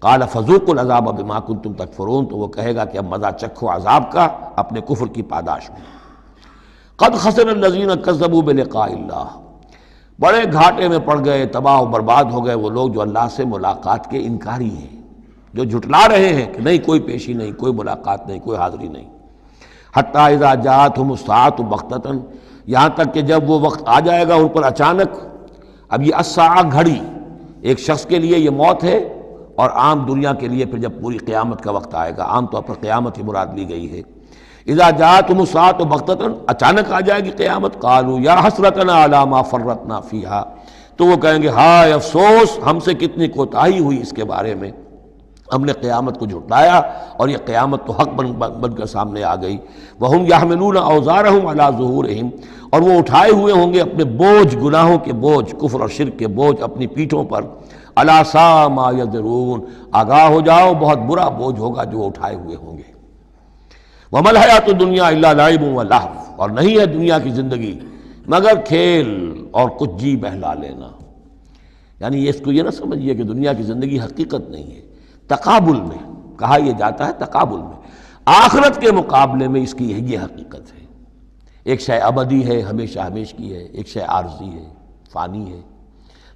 قال فذوقوا العذاب بما کنتم تکفرون، تو وہ کہے گا کہ اب مزہ چکھو عذاب کا اپنے کفر کی پاداش میں. قد خسر الذین کذبوا بلقاء اللہ، بڑے گھاٹے میں پڑ گئے، تباہ و برباد ہو گئے وہ لوگ جو اللہ سے ملاقات کے انکاری ہیں، جو جھٹلا رہے ہیں کہ نہیں کوئی پیشی نہیں، کوئی ملاقات نہیں، کوئی حاضری نہیں. حتی اذا جاءتهم الساعة بغتۃ، یہاں تک کہ جب وہ وقت آ جائے گا ان پر اچانک. اب یہ الساعہ گھڑی ایک شخص کے لیے یہ موت ہے، اور عام دنیا کے لیے پھر جب پوری قیامت کا وقت آئے گا، عام طور پر قیامت ہی مراد لی گئی ہے. اذا جاءتهم الساعة بغتۃ، اچانک آ جائے گی قیامت. قالوا یا حسرتنا علی ما فرطنا فیہا، تو وہ کہیں گے ہائے افسوس ہم سے کتنی کوتاہی ہوئی اس کے بارے میں، ہم نے قیامت کو جھٹلایا اور یہ قیامت تو حق بن کر سامنے آ گئی. وَهُمْ يَحْمِلُونَ أَوْزَارَهُمْ عَلَىٰ ظُهُورِهِمْ، اور وہ اٹھائے ہوئے ہوں گے اپنے بوجھ، گناہوں کے بوجھ، کفر اور شرک کے بوجھ اپنی پیٹھوں پر. أَلَا سَاءَ مَا يَزِرُونَ، آگاہ ہو جاؤ بہت برا بوجھ ہوگا جو وہ اٹھائے ہوئے ہوں گے. وَمَا الْحَيَاةُ الدُّنْيَا إِلَّا لَعِبٌ وَلَهْوٌ، اور نہیں ہے دنیا کی زندگی مگر کھیل اور کچھ جی بہلا لینا. یعنی اس کو یہ نہ سمجھیے کہ دنیا کی زندگی حقیقت نہیں ہے، تقابل میں کہا یہ جاتا ہے، تقابل میں آخرت کے مقابلے میں اس کی یہ حقیقت ہے. ایک شے ابدی ہے، ہمیشہ ہمیش کی ہے، ایک شے عارضی ہے، فانی ہے.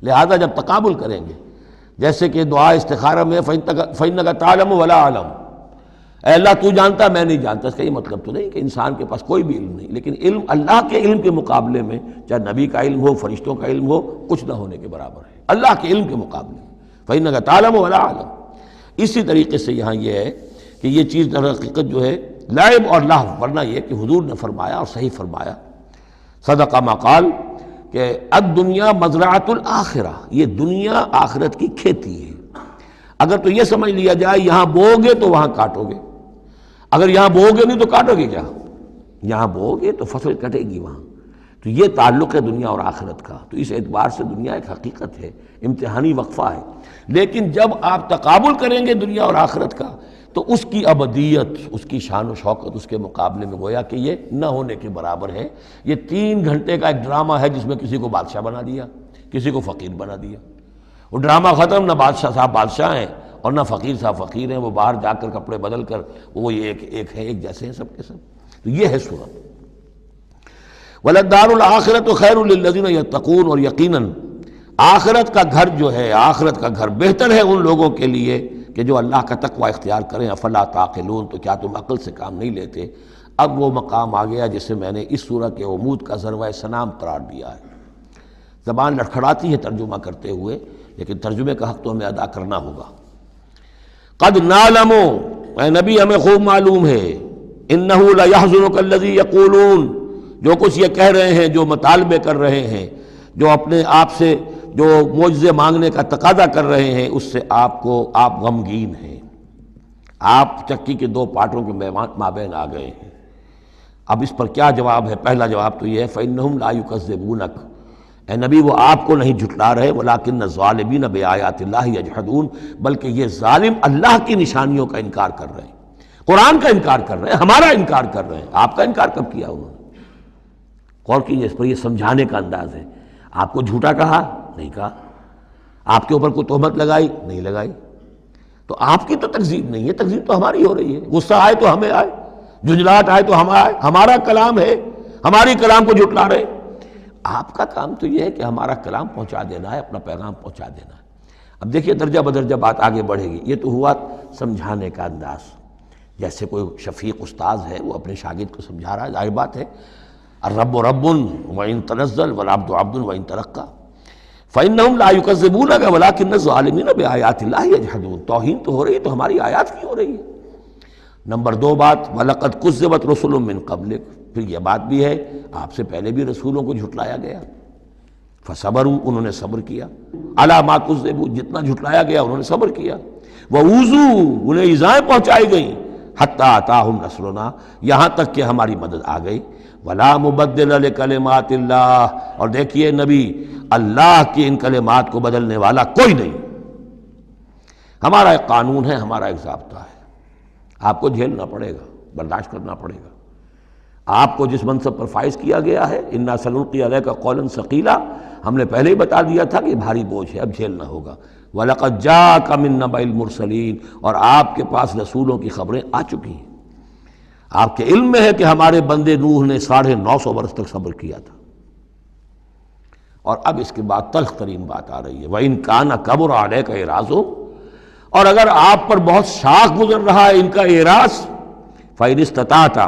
لہذا جب تقابل کریں گے، جیسے کہ دعا استخارہ میں فَإِنَّكَ تَعْلَمُ وَلَا أَعْلَمُ، اے اللہ تو جانتا میں نہیں جانتا. اس کا یہ مطلب تو نہیں کہ انسان کے پاس کوئی بھی علم نہیں، لیکن علم اللہ کے علم کے مقابلے میں، چاہے نبی کا علم ہو، فرشتوں کا علم ہو، کچھ نہ ہونے کے برابر ہے اللہ کے علم کے مقابلے میں. فَإِنَّكَ تَعْلَمُ وَلَا أَعْلَمُ. اسی طریقے سے یہاں یہ ہے کہ یہ چیز در حقیقت جو ہے لعب اور لہو، ورنہ یہ کہ حضور نے فرمایا اور صحیح فرمایا، صدق ما قال، کہ الدنیا مزرعۃ الآخرہ، یہ دنیا آخرت کی کھیتی ہے. اگر تو یہ سمجھ لیا جائے یہاں بو گے تو وہاں کاٹو گے، اگر یہاں بو گے نہیں تو کاٹو گے کیا؟ یہاں بو گے تو فصل کٹے گی وہاں. تو یہ تعلق ہے دنیا اور آخرت کا. تو اس اعتبار سے دنیا ایک حقیقت ہے، امتحانی وقفہ ہے. لیکن جب آپ تقابل کریں گے دنیا اور آخرت کا تو اس کی ابدیت، اس کی شان و شوکت اس کے مقابلے میں گویا کہ یہ نہ ہونے کے برابر ہے. یہ 3 گھنٹے کا ایک ڈرامہ ہے جس میں کسی کو بادشاہ بنا دیا، کسی کو فقیر بنا دیا. وہ ڈرامہ ختم، نہ بادشاہ صاحب بادشاہ ہیں اور نہ فقیر صاحب فقیر ہیں، وہ باہر جا کر کپڑے بدل کر وہ ایک ہیں، ایک جیسے ہیں سب کے سب. تو یہ ہے صورت. وَلَلدَّارُ الْآخِرَةُ خَيْرٌ لِّلَّذِينَ يَتَّقُونَ، اور یقیناً آخرت کا گھر جو ہے، آخرت کا گھر بہتر ہے ان لوگوں کے لیے کہ جو اللہ کا تقوی اختیار کریں. افلا تعقلون، تو کیا تم عقل سے کام نہیں لیتے؟ اب وہ مقام آ گیا جسے میں نے اس سورہ کے عمود کا ذروۂ سنام قرار دیا ہے. زبان لڑکھڑاتی ہے ترجمہ کرتے ہوئے، لیکن ترجمے کا حق تو ہمیں ادا کرنا ہوگا. قد نعلم، اے نبی ہمیں خوب معلوم ہے، انہ لیحزنک الذی یقولون، جو کچھ یہ کہہ رہے ہیں، جو مطالبے کر رہے ہیں، جو اپنے آپ سے جو معجزے مانگنے کا تقاضا کر رہے ہیں، اس سے آپ غمگین ہیں. آپ چکی کے 2 پارٹوں کے مابین آ گئے ہیں. اب اس پر کیا جواب ہے؟ پہلا جواب تو یہ ہے فَإِنَّهُمْ لَا يُكَذِّبُونَكَ، اے نبی وہ آپ کو نہیں جھٹلا رہے، وَلَٰكِنَّ الظَّالِمِينَ بِآيَاتِ اللَّهِ يَجْحَدُونَ، بلکہ یہ ظالم اللہ کی نشانیوں کا انکار کر رہے ہیں، قرآن کا انکار کر رہے ہیں، ہمارا انکار کر رہے ہیں. آپ کا انکار کب کیا انہوں نے؟ غور کیجیے، اس پر یہ سمجھانے کا انداز ہے. آپ کو جھوٹا کہا؟ نہیں کہا. آپ کے اوپر کوئی تہمت لگائی؟ نہیں لگائی. تو آپ کی تو تکذیب نہیں ہے، تکذیب تو ہماری ہو رہی ہے. غصہ آئے تو ہمیں آئے، جھنجھلاہٹ آئے تو ہم آئے، ہمارا کلام ہے، ہماری کلام کو جھٹلا رہے. آپ کا کام تو یہ ہے کہ ہمارا کلام پہنچا دینا ہے، اپنا پیغام پہنچا دینا ہے. اب دیکھیے درجہ بدرجہ بات آگے بڑھے گی. یہ تو ہوا سمجھانے کا انداز، جیسے کوئی شفیق استاذ ہے وہ اپنے شاگرد کو سمجھا رہا ہے. ظاہر بات ہے الرب رب وإن تنزل والعبد عبد وإن ترقى فإنهم لا يكذبونك ولكن الظالمين بآيات الله يجحدون. توہین تو ہو رہی ہے تو ہماری آیات کی ہو رہی ہے. نمبر 2 بات وَلَقَدْ كُذِّبَتْ رُسُلٌ مِّن قَبْلِكَ، پھر یہ بات بھی ہے آپ سے پہلے بھی رسولوں کو جھٹلایا گیا. فَصَبَرُوا، انہوں نے صبر کیا. عَلَىٰ مَا كُذِّبُوا، جتنا جھٹلایا گیا انہوں نے صبر کیا. وَأُوذُوا، انہیں ایذائیں پہنچائی گئیں. حتی اتاہم نصرنا، یہاں تک کہ ہماری مدد آ گئی۔ ولا مبدل لکلمات اللہ، اور دیکھیے نبی، اللہ کی ان کلمات کو بدلنے والا کوئی نہیں۔ ہمارا ایک قانون ہے، ہمارا ایک ضابطہ ہے، آپ کو جھیلنا پڑے گا، برداشت کرنا پڑے گا۔ آپ کو جس منصب پر فائز کیا گیا ہے، انا سنلقی علیک قولا ثقیلا، ہم نے پہلے ہی بتا دیا تھا کہ بھاری بوجھ ہے، اب جھیلنا ہوگا۔ وَلَقَدْ جَاءَكَ مِن نَبَإِ الْمُرْسَلِينَ، اور آپ کے پاس رسولوں کی خبریں آ چکی ہیں۔ آپ کے علم میں ہے کہ ہمارے بندے نوح نے 950 برس تک صبر کیا تھا، اور اب اس کے بعد تلخ ترین بات آ رہی ہے، وَإِن كَانَ كَبُرَ عَلَيْكَ إِعْرَاضُهُمْ، اور اگر آپ پر بہت شاق گزر رہا ہے ان کا اعراض، فَإِنِ اسْتَطَعْتَ،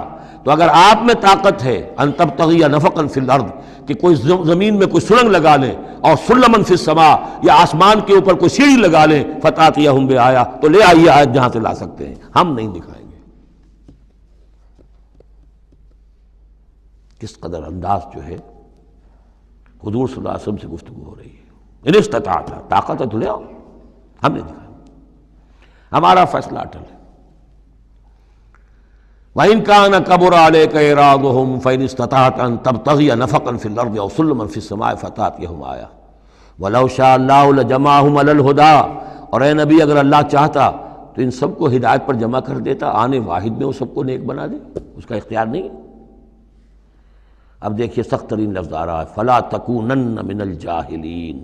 تو اگر آپ میں طاقت ہے، ان تبتغی نفقا فی الارض، کہ کوئی زمین میں کوئی سرنگ لگا لیں، اور سلما فی السماء، یا آسمان کے اوپر کوئی سیڑھی لگا لیں، فتاتیہم بآیہ، تو لے آئیے آیت جہاں سے لا سکتے ہیں، ہم نہیں دکھائیں گے۔ کس قدر انداز جو ہے حضور صلی اللہ علیہ وسلم سے گفتگو ہو رہی ہے۔ ان استطاعت، طاقت ہے تو لے آؤ، ہم نہیں دکھائیں، ہمارا فیصلہ اٹل ہے۔ وَإِن كَانَ كَبُرَ عَلَيْكَ إِعْرَاضُهُمْ فَإِنِ اسْتَطَعْتَ أَن تَبْتَغِيَ نَفَقًا فِي الْأَرْضِ أَوْ سُلَّمًا فِي السَّمَاءِ فَتَأْتِيَهُمْ آیَةٌ وَلَوْ شَاءَ اللَّهُ لَجَمَعَهُمْ عَلَى الْهُدَىٰ، اور اے نبی اگر اللہ چاہتا تو ان سب کو ہدایت پر جمع کر دیتا، آنے واحد میں وہ سب کو نیک بنا دے، اس کا اختیار نہیں ہے۔ اب دیکھیے سخت ترین لفظ آ رہا ہے، فَلَا تَكُونَنَّ مِنَ الْجَاهِلِينَ۔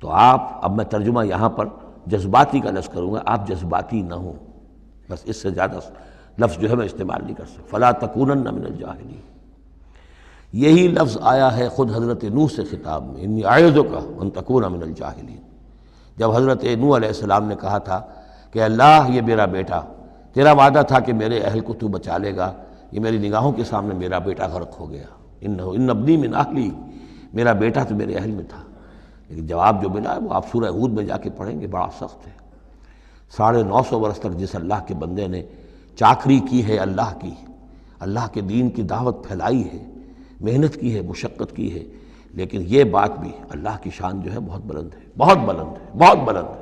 تو آپ، اب میں ترجمہ یہاں پر جذباتی کا لفظ کروں گا، آپ جذباتی نہ ہوں، بس اس سے زیادہ لفظ جو ہے میں استعمال نہیں کر سکتا۔ فَلَا تَكُونَنَّ مِنَ الْجَاهِلِينَ، یہی لفظ آیا ہے خود حضرت نوح سے خطاب میں، اِنِّی أَعِظُکَ أَن تَكُونَ مِنَ الْجَاهِلِينَ، جب حضرت نوح علیہ السلام نے کہا تھا کہ اللہ، یہ میرا بیٹا، تیرا وعدہ تھا کہ میرے اہل کو تو بچا لے گا، یہ میری نگاہوں کے سامنے میرا بیٹا غرق ہو گیا، اِنَّ ابنی من اہلی، میرا بیٹا تو میرے اہل میں تھا۔ لیکن جواب جو ملا ہے وہ آپ سورہ ہود میں جا کے پڑھیں گے، بڑا سخت ہے۔ 950 برس تک جس اللہ کے بندے نے چاکری کی ہے اللہ کی، اللہ کے دین کی دعوت پھیلائی ہے، محنت کی ہے، مشقت کی ہے، لیکن یہ بات بھی، اللہ کی شان جو ہے بہت بلند ہے، بہت بلند ہے، بہت بلند ہے۔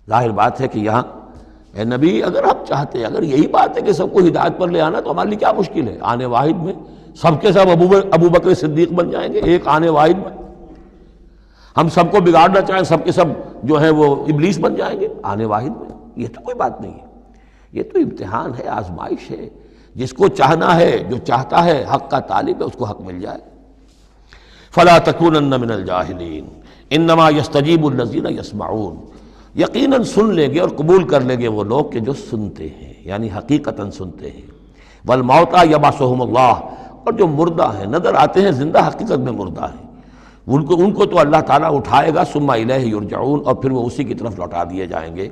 ظاہر بات ہے کہ یہاں اے نبی، اگر آپ چاہتے ہیں، اگر یہی بات ہے کہ سب کو ہدایت پر لے آنا، تو ہمارے لیے کیا مشکل ہے؟ آنے واحد میں سب کے سب ابو بکر صدیق بن جائیں گے، ایک آنے واحد میں۔ ہم سب کو بگاڑنا چاہیں، سب کے سب جو ہیں وہ ابلیس بن جائیں گے آنے واحد میں، یہ تو کوئی بات نہیں ہے۔ یہ تو امتحان ہے، آزمائش ہے، جس کو چاہنا ہے، جو چاہتا ہے، حق کا طالب ہے، اس کو حق مل جائے۔ فَلَا تَكُونَنَّ مِنَ الْجَاهِلِينَ إِنَّمَا يَسْتَجِيبُ الَّذِينَ يَسْمَعُونَ، یقیناً سن لیں گے اور قبول کر لیں گے وہ لوگ کہ جو سنتے ہیں، یعنی حقیقتاً سنتے ہیں۔ وَالْمَوْتَىٰ يَبْعَثُهُمُ اللَّهُ، اور جو مردہ ہیں، نظر آتے ہیں زندہ، حقیقت میں مردہ ہیں، ان کو تو اللہ تعالیٰ اٹھائے گا، ثم الیہ یرجعون، اور پھر وہ اسی کی طرف لوٹا دیے جائیں گے۔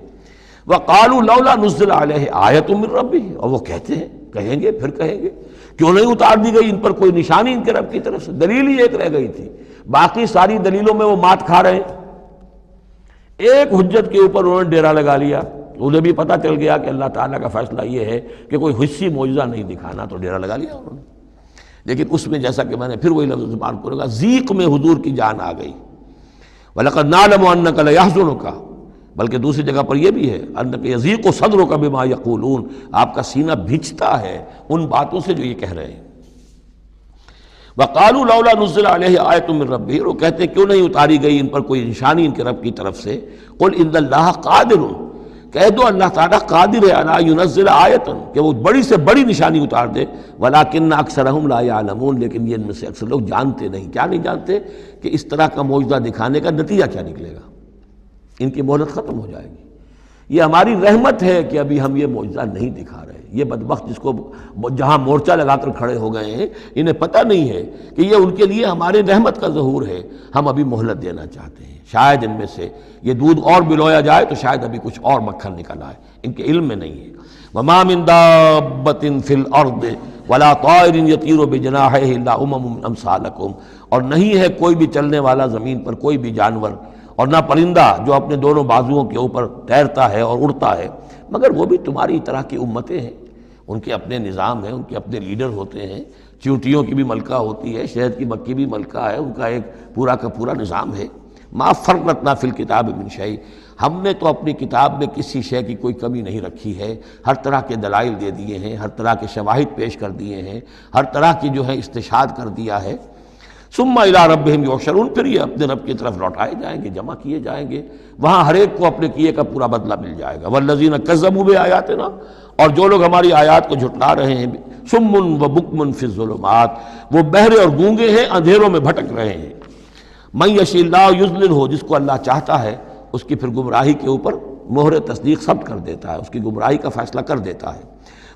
وقالوا لولا نزل علیہ آیۃ من ربہ، اور وہ کہتے ہیں، کہیں گے، پھر کہیں گے، کیوں نہیں اتار دی گئی ان پر کوئی نشانی ان کے رب کی طرف سے؟ دلیل ہی ایک رہ گئی تھی، باقی ساری دلیلوں میں وہ مات کھا رہے ہیں۔ ایک حجت کے اوپر انہوں نے ڈیرا لگا لیا، انہیں بھی پتہ چل گیا کہ اللہ تعالیٰ کا فیصلہ یہ ہے کہ کوئی حسی معجزہ نہیں دکھانا، تو ڈیرا لگا لیا انہوں نے۔ لیکن اس میں جیسا کہ میں نے پھر وہی لفظ زبان کروں گا، ذیق میں حضور کی جان آ گئی۔ وَلَقَدْ نَعْلَمُ أَنَّكَ لَيَحْزُنُكَ، بلکہ دوسری جگہ پر یہ بھی ہے، أَنَّكَ يَضِيقُ صَدْرُكَ بِمَا يَقُولُونَ، آپ کا سینہ بھجتا ہے ان باتوں سے جو یہ کہہ رہے ہیں۔ وَقَالُوا لَوْلَا نُزِّلَ عَلَيْهِ آیَةٌ مِّن رَبِّهِ، وہ کہتے ہیں کیوں نہیں اتاری گئی ان پر کوئی نشانی ان کے رب کی طرف سے؟ قُلْ إِنَّ اللَّهَ قَادِرٌ، کہہ دو اللہ تعالیٰ قادر ہے علی ينزل آیۃ، کہ وہ بڑی سے بڑی نشانی اتار دے، ولیکن اکثرہم لا یعلمون، لیکن یہ ان میں سے اکثر لوگ جانتے نہیں۔ کیا نہیں جانتے؟ کہ اس طرح کا معجزہ دکھانے کا نتیجہ کیا نکلے گا، ان کی مہلت ختم ہو جائے گی۔ یہ ہماری رحمت ہے کہ ابھی ہم یہ معجزہ نہیں دکھا رہے۔ یہ بدبخت جس کو جہاں مورچہ لگا کر کھڑے ہو گئے ہیں، انہیں پتہ نہیں ہے کہ یہ ان کے لیے ہمارے رحمت کا ظہور ہے، ہم ابھی مہلت دینا چاہتے ہیں، شاید ان میں سے یہ دودھ اور بلویا جائے تو شاید ابھی کچھ اور مکھن نکل آئے، ان کے علم میں نہیں ہے۔ وَمَا مِن دَابَّةٍ فِي الْأَرْضِ وَلَا طَائِرٍ يَطِيرُ بِجَنَاحَيْهِ إِلَّا أُمَمٌ أَمْثَالُكُمْ، اور نہیں ہے کوئی بھی چلنے والا زمین پر، کوئی بھی جانور، اور نہ پرندہ جو اپنے دونوں بازوؤں کے اوپر تیرتا ہے اور اڑتا ہے، مگر وہ بھی تمہاری طرح کی امتیں ہیں، ان کے اپنے نظام ہیں، ان کے اپنے لیڈر ہوتے ہیں، چیونٹیوں کی بھی ملکہ ہوتی ہے، شہد کی مکھی بھی ملکہ ہے، ان کا ایک پورا کا پورا نظام ہے۔ ما فرطنا فی الکتاب من شیء، ہم نے تو اپنی کتاب میں کسی شے کی کوئی کمی نہیں رکھی ہے، ہر طرح کے دلائل دے دیے ہیں، ہر طرح کے شواہد پیش کر دیے ہیں، ہر طرح کی جو ہے استشہاد کر دیا ہے۔ ثم الی ربہم یحشرون، پھر یہ اپنے رب کی طرف لوٹائے جائیں گے، جمع کیے جائیں گے، وہاں ہر ایک کو اپنے کیے کا پورا بدلہ مل جائے گا۔ والذین کذبوا بآیاتنا، اور جو لوگ ہماری آیات کو جھٹلا رہے ہیں، صم و بکم فی الظلمات، وہ بہرے اور گونگے ہیں، اندھیروں میں بھٹک رہے ہیں۔ من یشاء اللہ یضللہ، جس کو اللہ چاہتا ہے اس کی پھر گمراہی کے اوپر مہر تصدیق ثبت کر دیتا ہے، اس کی گمراہی کا فیصلہ کر دیتا ہے۔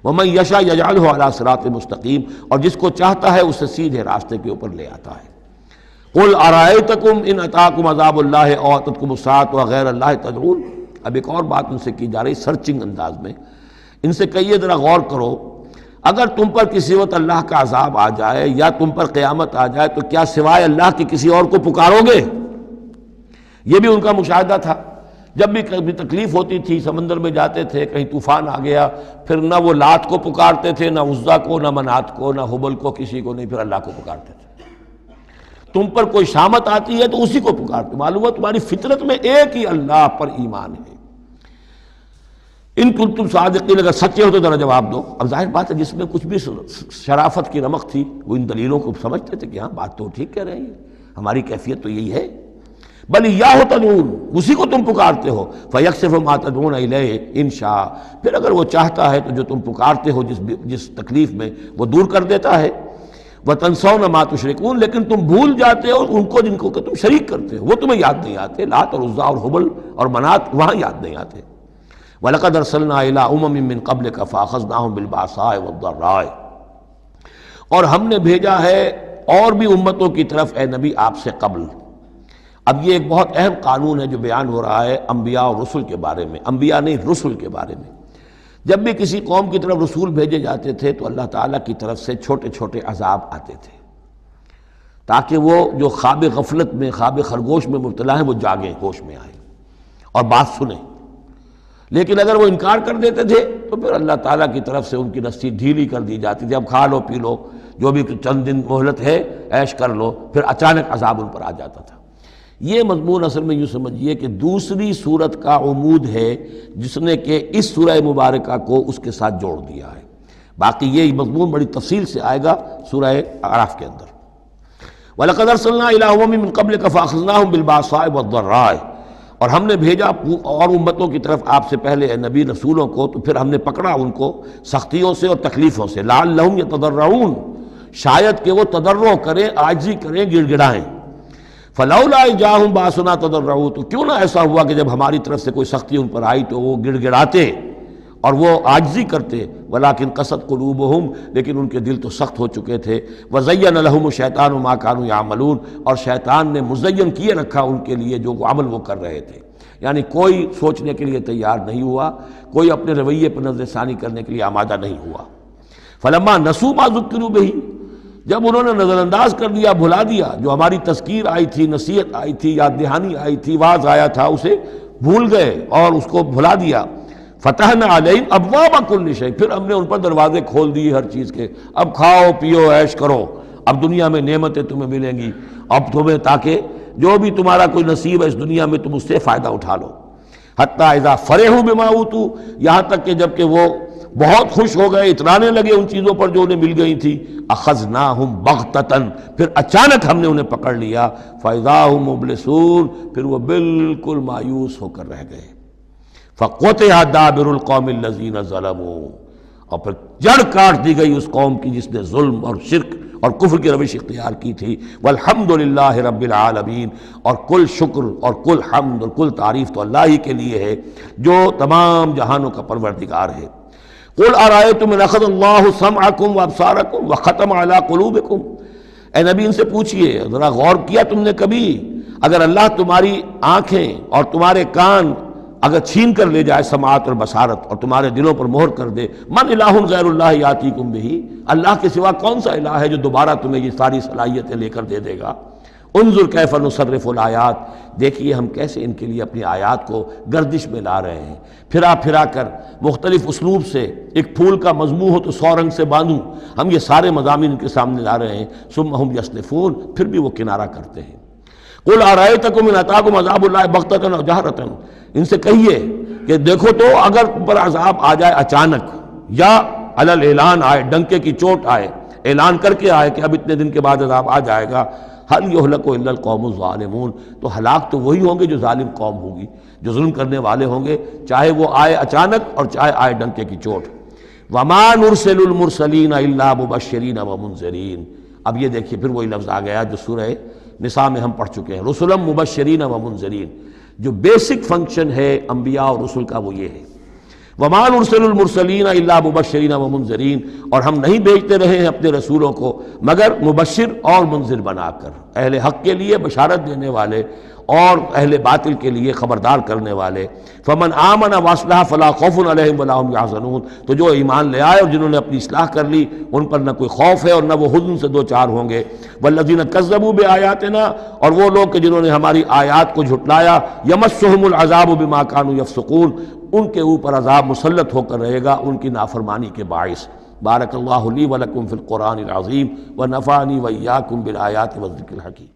ومن یشاء یجعلہ علی صراط مستقیم، اور جس کو چاہتا ہے اسے سیدھے راستے کے اوپر لے آتا ہے۔ قل ارائیتکم ان اتاکم عذاب اللہ او اتتکم الساعۃ وغیر اللہ تدعون، اب ایک اور بات ان سے کی جا رہی سرچنگ انداز میں، ان سے کہیے ذرا غور کرو، اگر تم پر کسی وقت اللہ کا عذاب آ جائے یا تم پر قیامت آ جائے تو کیا سوائے اللہ کے کسی اور کو پکارو گے؟ یہ بھی ان کا مشاہدہ تھا، جب بھی کبھی تکلیف ہوتی تھی سمندر میں جاتے تھے، کہیں طوفان آ گیا، پھر نہ وہ لات کو پکارتے تھے، نہ عزا کو، نہ منات کو، نہ حبل کو، کسی کو نہیں، پھر اللہ کو پکارتے تھے۔ تم پر کوئی شامت آتی ہے تو اسی کو پکارتے، معلوم ہے تمہاری فطرت میں ایک ہی اللہ پر ایمان ہے۔ ان کنتم صادقین، اگر سچے ہو تو ذرا جواب دو۔ اب ظاہر بات ہے جس میں کچھ بھی شرافت کی رمق تھی وہ ان دلیلوں کو سمجھتے تھے کہ ہاں بات تو ٹھیک کہہ رہے ہیں، ہماری کیفیت تو یہی ہے۔ بل ایاہ تدعون، اسی کو تم پکارتے ہو۔ فیکشف ما تدعون الیہ ان شاء، پھر اگر وہ چاہتا ہے تو جو تم پکارتے ہو جس تکلیف میں وہ دور کر دیتا ہے۔ وتنسون ما تشرکون، لیکن تم بھول جاتے ہو ان کو جن کو کہ تم شریک کرتے ہو، وہ تمہیں یاد نہیں آتے، لات اور عزا اور حبل اور منات وہاں یاد نہیں آتے۔ وَلَقَدْ أَرْسَلْنَا إِلَىٰ أُمَمٍ مِّن قَبْلِكَ فَأَخَذْنَاهُمْ بِالْبَأْسَاءِ وَالضَّرَّاءِ، اور ہم نے بھیجا ہے اور بھی امتوں کی طرف اے نبی آپ سے قبل۔ اب یہ ایک بہت اہم قانون ہے جو بیان ہو رہا ہے انبیاء اور رسل کے بارے میں، انبیاء نہیں رسل کے بارے میں۔ جب بھی کسی قوم کی طرف رسول بھیجے جاتے تھے تو اللہ تعالیٰ کی طرف سے چھوٹے چھوٹے عذاب آتے تھے تاکہ وہ جو خواب غفلت میں، خواب خرگوش میں مبتلا ہیں وہ جاگیں، ہوش میں آئیں اور بات سنیں۔ لیکن اگر وہ انکار کر دیتے تھے تو پھر اللہ تعالیٰ کی طرف سے ان کی رسی ڈھیلی کر دی جاتی تھی، اب کھا لو پی لو، جو بھی چند دن مہلت ہے عیش کر لو، پھر اچانک عذاب ان پر آ جاتا تھا۔ یہ مضمون اصل میں یوں سمجھیے کہ دوسری صورت کا عمود ہے جس نے کہ اس سورہ مبارکہ کو اس کے ساتھ جوڑ دیا ہے، باقی یہ مضمون بڑی تفصیل سے آئے گا سورہ اعراف کے اندر۔ وَلَقَدْ أَرْسَلْنَا إِلَىٰ أُمَمٍ مِّن قَبْلِكَ فَأَخَذْنَاهُمْ بِالْبَأْسَاءِ وَالضَّرَّاءِ، اور ہم نے بھیجا اور امتوں کی طرف آپ سے پہلے اے نبی رسولوں کو، تو پھر ہم نے پکڑا ان کو سختیوں سے اور تکلیفوں سے، لعلہم یتضرعون، شاید کہ وہ تضرع کریں، عاجزی کریں، گڑ گڑائیں۔ فلولا جاءہم باسنا تضرعوا، تو کیوں نہ ایسا ہوا کہ جب ہماری طرف سے کوئی سختی ان پر آئی تو وہ گڑ گڑاتے اور وہ عاجزی کرتے۔ ولکن قست قلوبہم، لیکن ان کے دل تو سخت ہو چکے تھے۔ وزین لہم الشیطان ما کانوا یعملون، اور شیطان نے مزین کیے رکھا ان کے لیے جو عمل وہ کر رہے تھے، یعنی کوئی سوچنے کے لیے تیار نہیں ہوا، کوئی اپنے رویے پر نظر ثانی کرنے کے لیے آمادہ نہیں ہوا۔ فلما نسوا ما ذکروا بہ، جب انہوں نے نظر انداز کر دیا، بھلا دیا، جو ہماری تذکیر آئی تھی، نصیحت آئی تھی، یاد دہانی آئی تھی، واعظ آیا تھا، اسے بھول گئے اور اس کو بھلا دیا۔ فتحنا علیہم ابواب کل شیء، پھر ہم نے ان پر دروازے کھول دیے ہر چیز کے، اب کھاؤ پیو عیش کرو، اب دنیا میں نعمتیں تمہیں ملیں گی، اب تمہیں تاکہ جو بھی تمہارا کوئی نصیب ہے اس دنیا میں تم اس سے فائدہ اٹھا لو۔ حتیٰ اذا فرحوا بما اوتوا، یہاں تک کہ جب کہ وہ بہت خوش ہو گئے، اترانے لگے ان چیزوں پر جو انہیں مل گئی تھی، اخذناہم بغتۃ، پھر اچانک ہم نے انہیں پکڑ لیا، فاذا ہم مبلسون، پھر وہ بالکل مایوس ہو کر رہ گئے۔ فقطع دابر القوم الذین ظلموا، اور پھر جڑ کاٹ دی گئی اس قوم کی جس نے ظلم اور شرک اور کفر کی روش اختیار کی تھی۔ والحمدللہ رب العالمین، اور کل شکر اور کل حمد اور کل تعریف تو اللہ ہی کے لیے ہے جو تمام جہانوں کا پروردگار ہے۔ قل ارأیتم ان اخذ اللہ سمعکم وابصارکم وختم علی قلوبکم، اے نبی ان سے پوچھئے، ذرا غور کیا تم نے کبھی، اگر اللہ تمہاری آنکھیں اور تمہارے کان اگر چھین کر لے جائے سماعت اور بصارت اور تمہارے دلوں پر مہر کر دے، من الہ غیر اللہ یاتیکم بہ، اللہ کے سوا کون سا الہ ہے جو دوبارہ تمہیں یہ ساری صلاحیتیں لے کر دے دے گا۔ انظر کیف نصرف الآیات، دیکھیے ہم کیسے ان کے لیے اپنی آیات کو گردش میں لا رہے ہیں، پھرا پھرا کر مختلف اسلوب سے، ایک پھول کا مضمون ہو تو 100 رنگ سے باندھوں، ہم یہ سارے مضامین ان کے سامنے لا رہے ہیں۔ ثم ہم یصدفون، پھر بھی وہ کنارہ کرتے ہیں۔ قل ارأیتکم ان اتاکم عذاب اللہ بغتۃ و جہرۃ، ان سے کہیے کہ دیکھو تو اگر تم پر عذاب آ جائے اچانک یا علی الاعلان آئے، ڈنکے کی چوٹ آئے، اعلان کر کے آئے کہ اب اتنے دن کے بعد عذاب آ جائے گا، هل یہلک الا القوم الظالمون، تو ہلاک تو وہی ہوں گے جو ظالم قوم ہوگی، جو ظلم کرنے والے ہوں گے، چاہے وہ آئے اچانک اور چاہے آئے ڈنکے کی چوٹ۔ وما نرسل المرسلین الا مبشرین ومنذرین، اب یہ دیکھیے پھر وہی لفظ آ گیا جو سورہ نساء میں ہم پڑھ چکے ہیں، رسلا مبشرین ومنذرین۔ جو بیسک فنکشن ہے انبیاء اور رسل کا وہ یہ ہے، وما نرسل المرسلین الا مبشرین ومنذرین، اور ہم نہیں بھیجتے رہے ہیں اپنے رسولوں کو مگر مبشر اور منذر بنا کر، اہل حق کے لیے بشارت دینے والے اور اہل باطل کے لیے خبردار کرنے والے۔ فمن آمن واصلح فلا خوف علیہم ولا هم يحزنون، تو جو ایمان لے آئے اور جنہوں نے اپنی اصلاح کر لی ان پر نہ کوئی خوف ہے اور نہ وہ حزن سے دوچار ہوں گے۔ والذین کذبوا بآیاتنا، اور وہ لوگ کہ جنہوں نے ہماری آیات کو جھٹلایا، یمسهم العذاب بما كانوا يفسقون، ان کے اوپر عذاب مسلط ہو کر رہے گا ان کی نافرمانی کے باعث۔ بارک اللہ لی ولکم فی القرآن العظیم ونفعنی وإیاکم بالآیات والذکر الحکیم۔